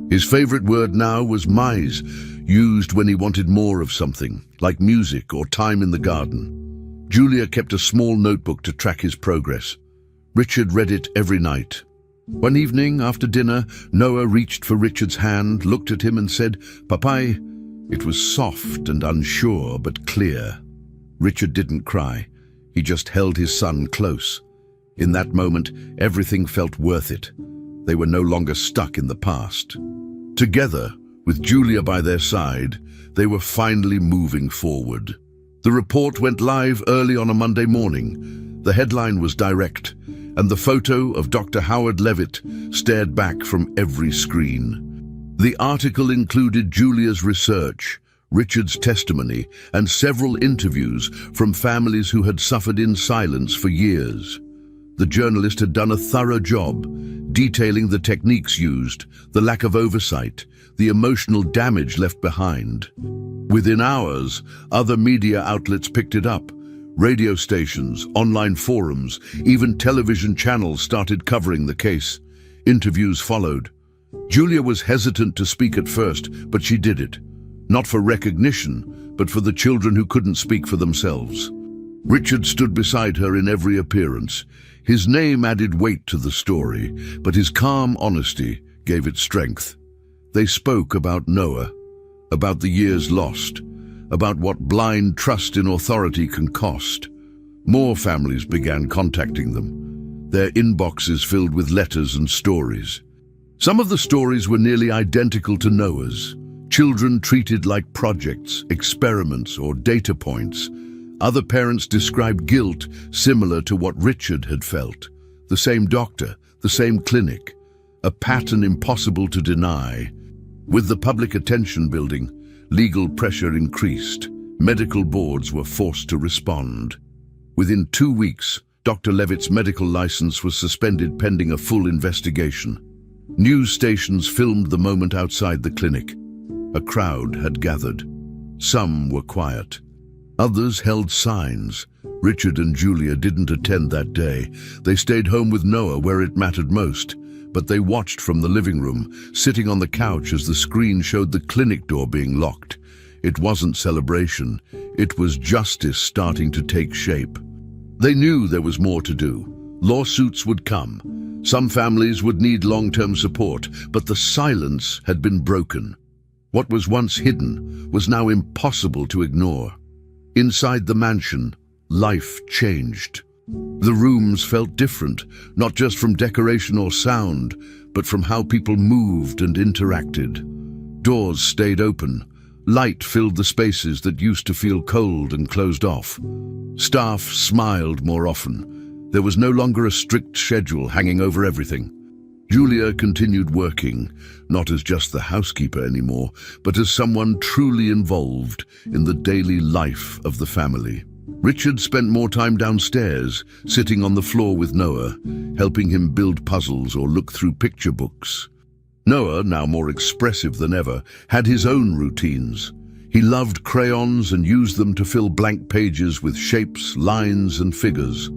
His favorite word now was maids, used when he wanted more of something, like music or time in the garden. Julia kept a small notebook to track his progress. Richard read it every night. One evening, after dinner, Noah reached for Richard's hand, looked at him and said, "Papai." It was soft and unsure, but clear. Richard didn't cry. He just held his son close. In that moment, everything felt worth it. They were no longer stuck in the past. Together, with Julia by their side, they were finally moving forward. The report went live early on a Monday morning. The headline was direct, and the photo of Dr. Howard Levitt stared back from every screen. The article included Julia's research, Richard's testimony, and several interviews from families who had suffered in silence for years. The journalist had done a thorough job, detailing the techniques used, the lack of oversight, the emotional damage left behind. Within hours, other media outlets picked it up. Radio stations, online forums, even television channels started covering the case. Interviews followed. Julia was hesitant to speak at first, but she did it. Not for recognition, but for the children who couldn't speak for themselves. Richard stood beside her in every appearance. His name added weight to the story, but his calm honesty gave it strength. They spoke about Noah, about the years lost, about what blind trust in authority can cost. More families began contacting them, their inboxes filled with letters and stories. Some of the stories were nearly identical to Noah's. Children treated like projects, experiments, or data points. Other parents described guilt similar to what Richard had felt. The same doctor, the same clinic, a pattern impossible to deny. With the public attention building, legal pressure increased. Medical boards were forced to respond. Within 2 weeks, Dr. Levitt's medical license was suspended pending a full investigation. News stations filmed the moment outside the clinic. A crowd had gathered. Some were quiet. Others held signs. Richard and Julia didn't attend that day. They stayed home with Noah where it mattered most. But they watched from the living room, sitting on the couch as the screen showed the clinic door being locked. It wasn't celebration. It was justice starting to take shape. They knew there was more to do. Lawsuits would come. Some families would need long-term support, but the silence had been broken. What was once hidden was now impossible to ignore. Inside the mansion, life changed. The rooms felt different, not just from decoration or sound, but from how people moved and interacted. Doors stayed open. Light filled the spaces that used to feel cold and closed off. Staff smiled more often. There was no longer a strict schedule hanging over everything. Julia continued working, not as just the housekeeper anymore, but as someone truly involved in the daily life of the family. Richard spent more time downstairs, sitting on the floor with Noah, helping him build puzzles or look through picture books. Noah, now more expressive than ever, had his own routines. He loved crayons and used them to fill blank pages with shapes, lines, and figures.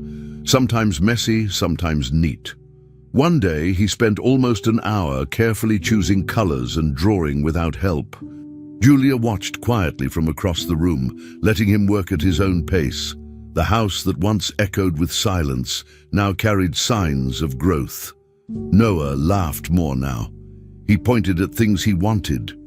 Sometimes messy, sometimes neat. One day, he spent almost an hour carefully choosing colors and drawing without help. Julia watched quietly from across the room, letting him work at his own pace. The house that once echoed with silence now carried signs of growth. Noah laughed more now. He pointed at things he wanted.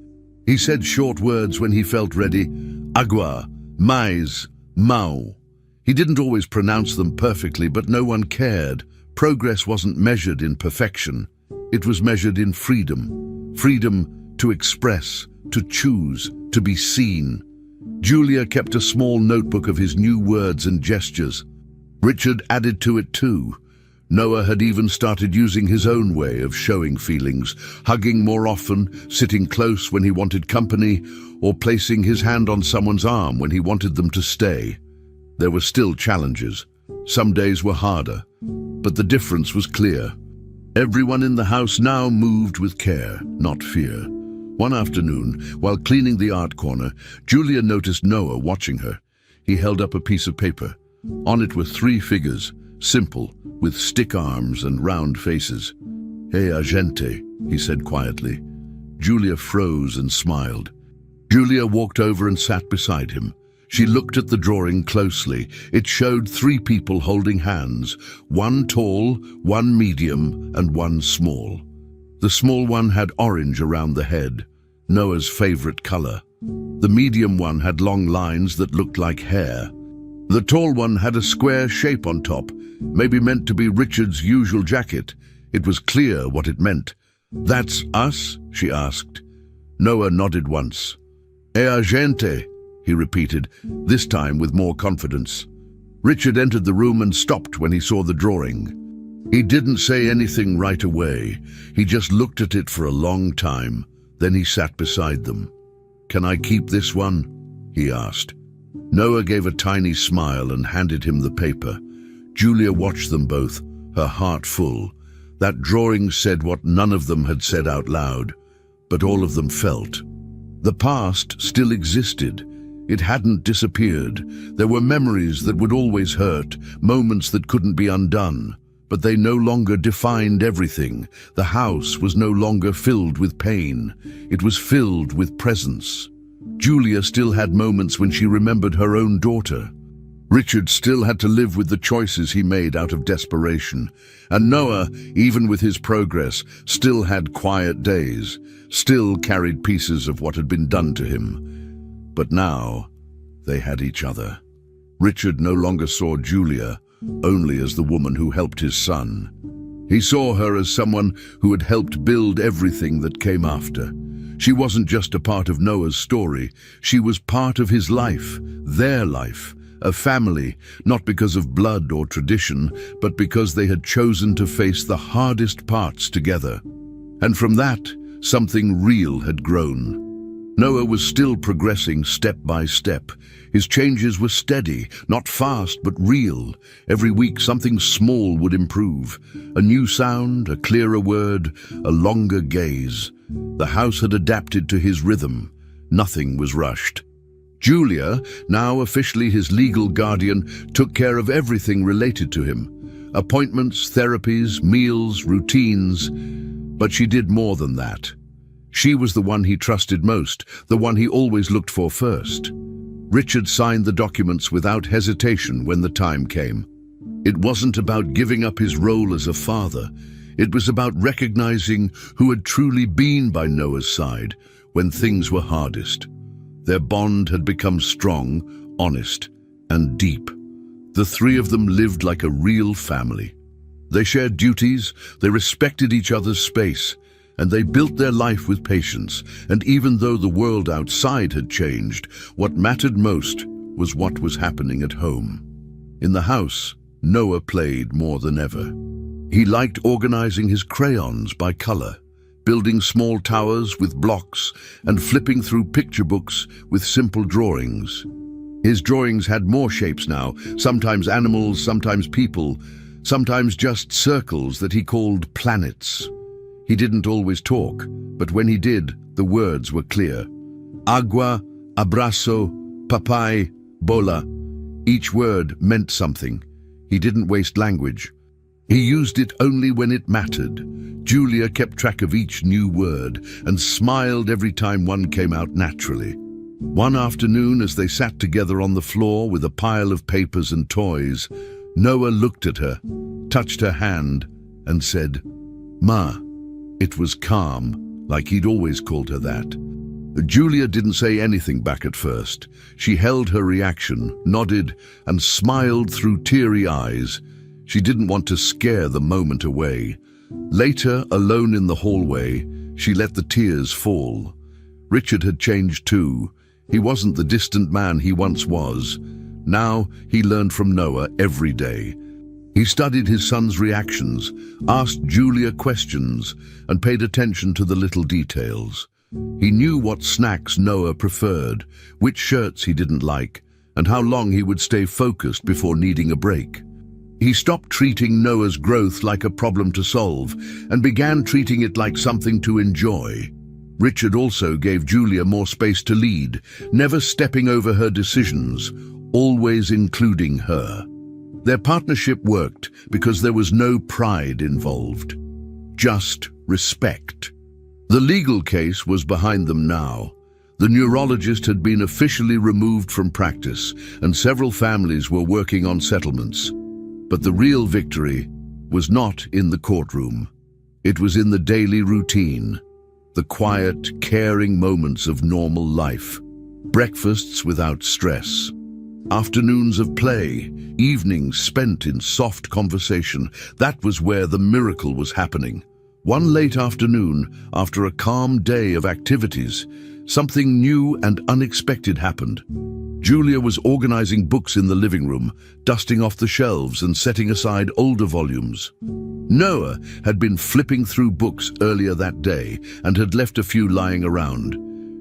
He said short words when he felt ready. Agua, mais, mau. He didn't always pronounce them perfectly, but no one cared. Progress wasn't measured in perfection. It was measured in freedom. Freedom to express, to choose, to be seen. Julia kept a small notebook of his new words and gestures. Richard added to it too. Noah had even started using his own way of showing feelings, hugging more often, sitting close when he wanted company, or placing his hand on someone's arm when he wanted them to stay. There were still challenges. Some days were harder, but the difference was clear. Everyone in the house now moved with care, not fear. One afternoon, while cleaning the art corner, Julia noticed Noah watching her. He held up a piece of paper. On it were 3 figures, simple, with stick arms and round faces. "Hey, agente," he said quietly. Julia froze and smiled. Julia walked over and sat beside him. She looked at the drawing closely. It showed 3 people holding hands, one tall, one medium, and one small. The small one had orange around the head, Noah's favorite color. The medium one had long lines that looked like hair. The tall one had a square shape on top, maybe meant to be Richard's usual jacket. It was clear what it meant. "That's us?" she asked. Noah nodded once. "É a gente," he repeated, this time with more confidence. Richard entered the room and stopped when he saw the drawing. He didn't say anything right away. He just looked at it for a long time. Then he sat beside them. "Can I keep this one?" he asked. Noah gave a tiny smile and handed him the paper. Julia watched them both, her heart full. That drawing said what none of them had said out loud, but all of them felt. The past still existed. It hadn't disappeared. There were memories that would always hurt, moments that couldn't be undone. But they no longer defined everything. The house was no longer filled with pain. It was filled with presence. Julia still had moments when she remembered her own daughter. Richard still had to live with the choices he made out of desperation. And Noah, even with his progress, still had quiet days, still carried pieces of what had been done to him. But now, they had each other. Richard no longer saw Julia only as the woman who helped his son. He saw her as someone who had helped build everything that came after. She wasn't just a part of Noah's story. She was part of his life, their life, a family, not because of blood or tradition, but because they had chosen to face the hardest parts together. And from that, something real had grown. Noah was still progressing step by step. His changes were steady, not fast but real. Every week something small would improve. A new sound, a clearer word, a longer gaze. The house had adapted to his rhythm. Nothing was rushed. Julia, now officially his legal guardian, took care of everything related to him. Appointments, therapies, meals, routines. But she did more than that. She was the one he trusted most, the one he always looked for first. Richard signed the documents without hesitation when the time came. It wasn't about giving up his role as a father. It was about recognizing who had truly been by Noah's side when things were hardest. Their bond had become strong, honest, and deep. The 3 of them lived like a real family. They shared duties, they respected each other's space, and they built their life with patience. And even though the world outside had changed, what mattered most was what was happening at home. In the house, Noah played more than ever. He liked organizing his crayons by color, building small towers with blocks, and flipping through picture books with simple drawings. His drawings had more shapes now, sometimes animals, sometimes people, sometimes just circles that he called planets. He didn't always talk, but when he did, the words were clear. Agua, abrazo, papai, bola. Each word meant something. He didn't waste language. He used it only when it mattered. Julia kept track of each new word and smiled every time one came out naturally. One afternoon, as they sat together on the floor with a pile of papers and toys, Noah looked at her, touched her hand, and said, "Ma." It was calm, like he'd always called her that. Julia didn't say anything back at first. She held her reaction, nodded, and smiled through teary eyes. She didn't want to scare the moment away. Later, alone in the hallway, she let the tears fall. Richard had changed too. He wasn't the distant man he once was. Now, he learned from Noah every day. He studied his son's reactions, asked Julia questions, and paid attention to the little details. He knew what snacks Noah preferred, which shirts he didn't like, and how long he would stay focused before needing a break. He stopped treating Noah's growth like a problem to solve and began treating it like something to enjoy. Richard also gave Julia more space to lead, never stepping over her decisions, always including her. Their partnership worked because there was no pride involved, just respect. The legal case was behind them now. The neurologist had been officially removed from practice, and several families were working on settlements. But the real victory was not in the courtroom. It was in the daily routine, the quiet, caring moments of normal life. Breakfasts without stress, afternoons of play, evenings spent in soft conversation. That was where the miracle was happening. One late afternoon, after a calm day of activities, something new and unexpected happened. Julia was organizing books in the living room, dusting off the shelves and setting aside older volumes. Noah had been flipping through books earlier that day and had left a few lying around.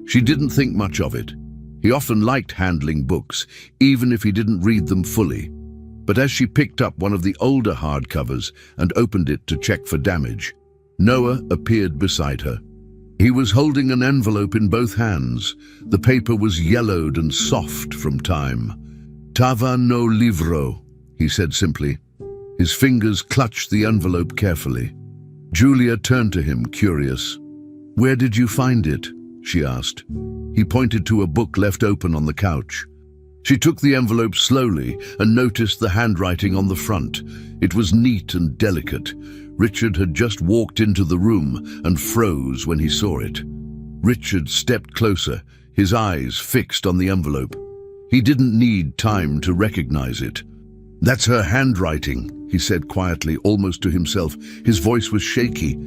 She didn't think much of it. He often liked handling books, even if he didn't read them fully. But as she picked up one of the older hardcovers and opened it to check for damage, Noah appeared beside her. He was holding an envelope in both hands. The paper was yellowed and soft from time. "Tava no livro," he said simply. His fingers clutched the envelope carefully. Julia turned to him, curious. "Where did you find it?" she asked. He pointed to a book left open on the couch. She took the envelope slowly and noticed the handwriting on the front. It was neat and delicate. Richard had just walked into the room and froze when he saw it. Richard stepped closer, his eyes fixed on the envelope. He didn't need time to recognize it. "That's her handwriting," he said quietly, almost to himself. His voice was shaky.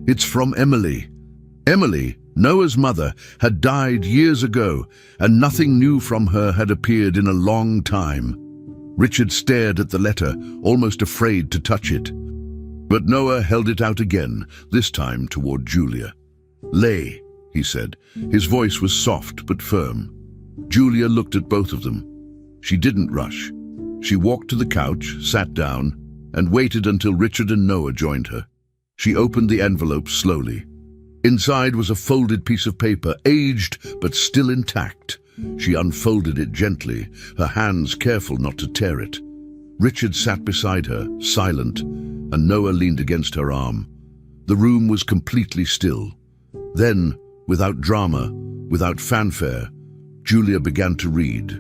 "It's from Emily." Emily, Noah's mother, had died years ago, and nothing new from her had appeared in a long time. Richard stared at the letter, almost afraid to touch it. But Noah held it out again, this time toward Julia. "Lay," he said. His voice was soft but firm. Julia looked at both of them. She didn't rush. She walked to the couch, sat down, and waited until Richard and Noah joined her. She opened the envelope slowly. Inside was a folded piece of paper, aged but still intact. She unfolded it gently, her hands careful not to tear it. Richard sat beside her, silent, and Noah leaned against her arm. The room was completely still. Then, without drama, without fanfare, Julia began to read.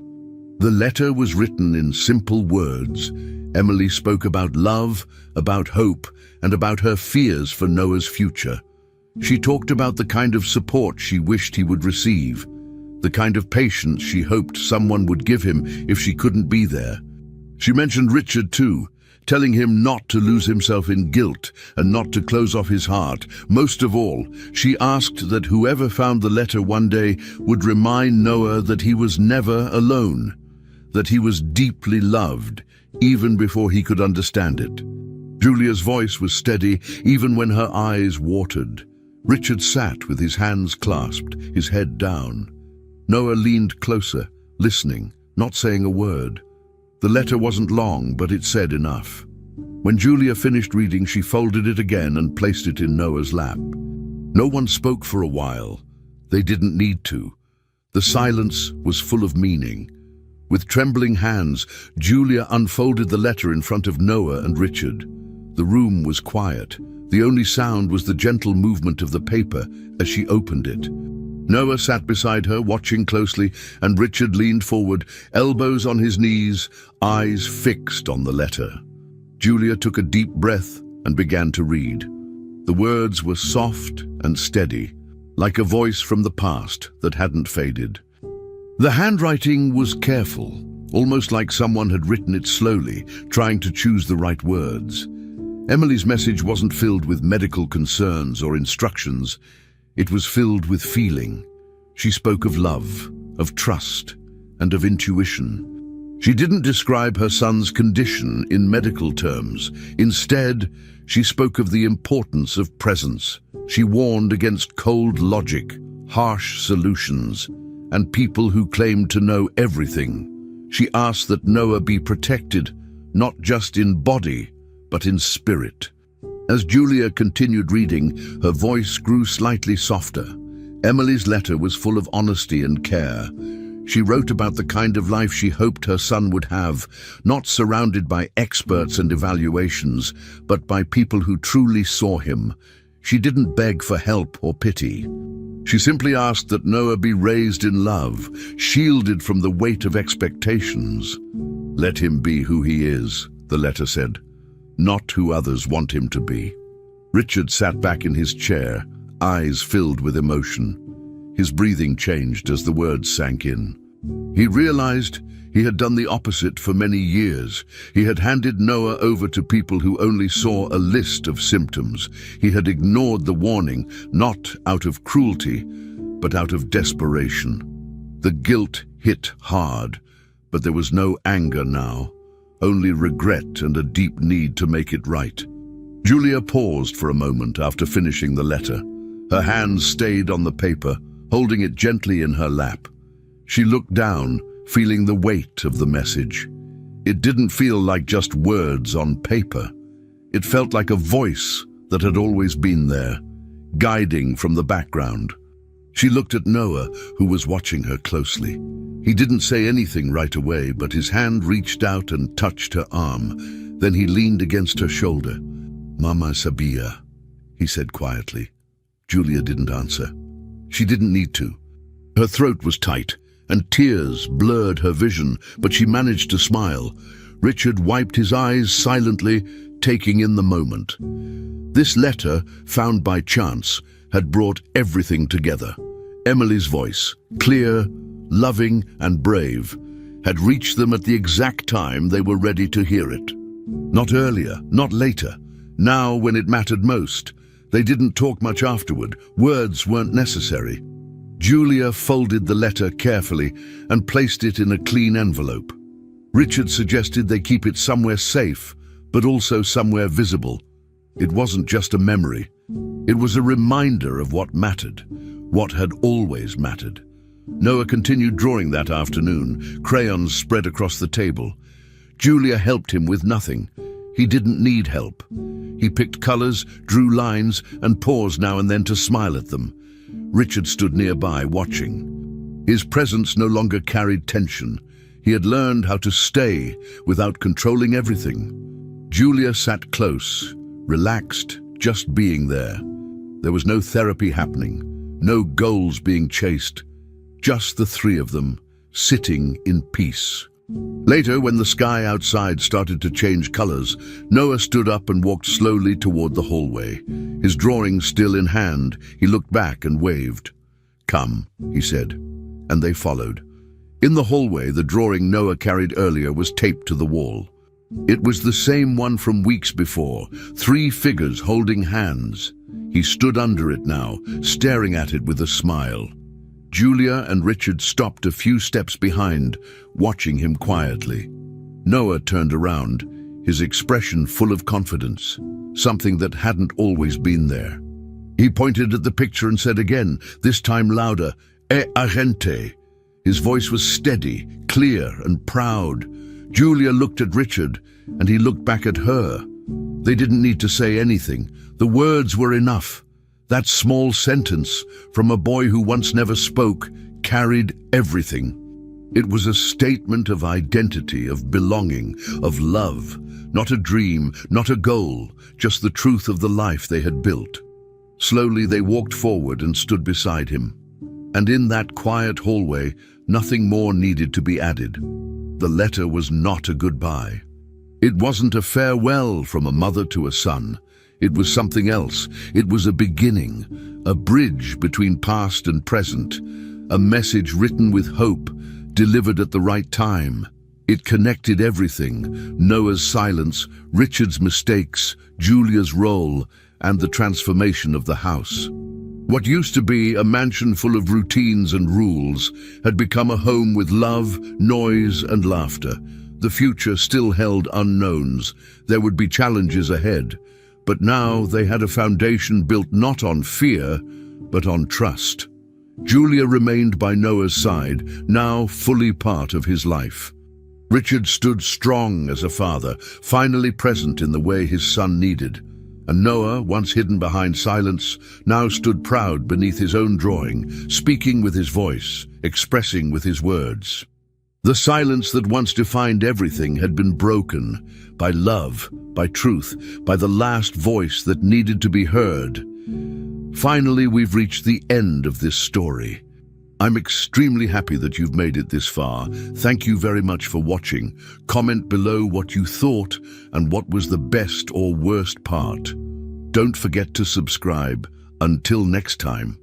The letter was written in simple words. Emily spoke about love, about hope, and about her fears for Noah's future. She talked about the kind of support she wished he would receive, the kind of patience she hoped someone would give him if she couldn't be there. She mentioned Richard too, telling him not to lose himself in guilt and not to close off his heart. Most of all, she asked that whoever found the letter one day would remind Noah that he was never alone, that he was deeply loved, even before he could understand it. Julia's voice was steady, even when her eyes watered. Richard sat with his hands clasped, his head down. Noah leaned closer, listening, not saying a word. The letter wasn't long, but it said enough. When Julia finished reading, she folded it again and placed it in Noah's lap. No one spoke for a while. They didn't need to. The silence was full of meaning. With trembling hands, Julia unfolded the letter in front of Noah and Richard. The room was quiet. The only sound was the gentle movement of the paper as she opened it. Noah sat beside her, watching closely, and Richard leaned forward, elbows on his knees, eyes fixed on the letter. Julia took a deep breath and began to read. The words were soft and steady, like a voice from the past that hadn't faded. The handwriting was careful, almost like someone had written it slowly, trying to choose the right words. Emily's message wasn't filled with medical concerns or instructions. It was filled with feeling. She spoke of love, of trust, and of intuition. She didn't describe her son's condition in medical terms. Instead, she spoke of the importance of presence. She warned against cold logic, harsh solutions, and people who claimed to know everything. She asked that Noah be protected, not just in body, but in spirit. As Julia continued reading, her voice grew slightly softer. Emily's letter was full of honesty and care. She wrote about the kind of life she hoped her son would have, not surrounded by experts and evaluations, but by people who truly saw him. She didn't beg for help or pity. She simply asked that Noah be raised in love, shielded from the weight of expectations. "Let him be who he is," the letter said, "not who others want him to be." Richard sat back in his chair, eyes filled with emotion. His breathing changed as the words sank in. He realized he had done the opposite for many years. He had handed Noah over to people who only saw a list of symptoms. He had ignored the warning, not out of cruelty, but out of desperation. The guilt hit hard, but there was no anger now, only regret and a deep need to make it right. Julia paused for a moment after finishing the letter. Her hands stayed on the paper, holding it gently in her lap. She looked down, feeling the weight of the message. It didn't feel like just words on paper. It felt like a voice that had always been there, guiding from the background. She looked at Noah, who was watching her closely. He didn't say anything right away, but his hand reached out and touched her arm. Then he leaned against her shoulder. "Mama sabia," he said quietly. Julia didn't answer. She didn't need to. Her throat was tight, and tears blurred her vision, but she managed to smile. Richard wiped his eyes silently, taking in the moment. This letter, found by chance, had brought everything together. Emily's voice, clear, loving, and brave, had reached them at the exact time they were ready to hear it. Not earlier, not later. Now, when it mattered most. They didn't talk much afterward. Words weren't necessary. Julia folded the letter carefully and placed it in a clean envelope. Richard suggested they keep it somewhere safe, but also somewhere visible. It wasn't just a memory. It was a reminder of what mattered, what had always mattered. Noah continued drawing that afternoon, crayons spread across the table. Julia helped him with nothing. He didn't need help. He picked colors, drew lines, and paused now and then to smile at them. Richard stood nearby, watching. His presence no longer carried tension. He had learned how to stay without controlling everything. Julia sat close, relaxed, just being there. There was no therapy happening, no goals being chased, just the three of them, sitting in peace. Later, when the sky outside started to change colors, Noah stood up and walked slowly toward the hallway. His drawing still in hand, he looked back and waved. "Come," he said, and they followed. In the hallway, the drawing Noah carried earlier was taped to the wall. It was the same one from weeks before, 3 figures holding hands. He stood under it now, staring at it with a smile. Julia and Richard stopped a few steps behind, watching him quietly. Noah turned around, his expression full of confidence, something that hadn't always been there. He pointed at the picture and said again, this time louder, "E agente." His voice was steady, clear, and proud. Julia looked at Richard, and he looked back at her. They didn't need to say anything. The words were enough. That small sentence, from a boy who once never spoke, carried everything. It was a statement of identity, of belonging, of love. Not a dream, not a goal, just the truth of the life they had built. Slowly they walked forward and stood beside him. And in that quiet hallway, nothing more needed to be added. The letter was not a goodbye. It wasn't a farewell from a mother to a son. It was something else. It was a beginning, a bridge between past and present, a message written with hope, delivered at the right time. It connected everything: Noah's silence, Richard's mistakes, Julia's role, and the transformation of the house. What used to be a mansion full of routines and rules had become a home with love, noise, and laughter. The future still held unknowns. There would be challenges ahead. But now they had a foundation built not on fear, but on trust. Julia remained by Noah's side, now fully part of his life. Richard stood strong as a father, finally present in the way his son needed. And Noah, once hidden behind silence, now stood proud beneath his own drawing, speaking with his voice, expressing with his words. The silence that once defined everything had been broken by love, by truth, by the last voice that needed to be heard. Finally, we've reached the end of this story. I'm extremely happy that you've made it this far. Thank you very much for watching. Comment below what you thought and what was the best or worst part. Don't forget to subscribe. Until next time.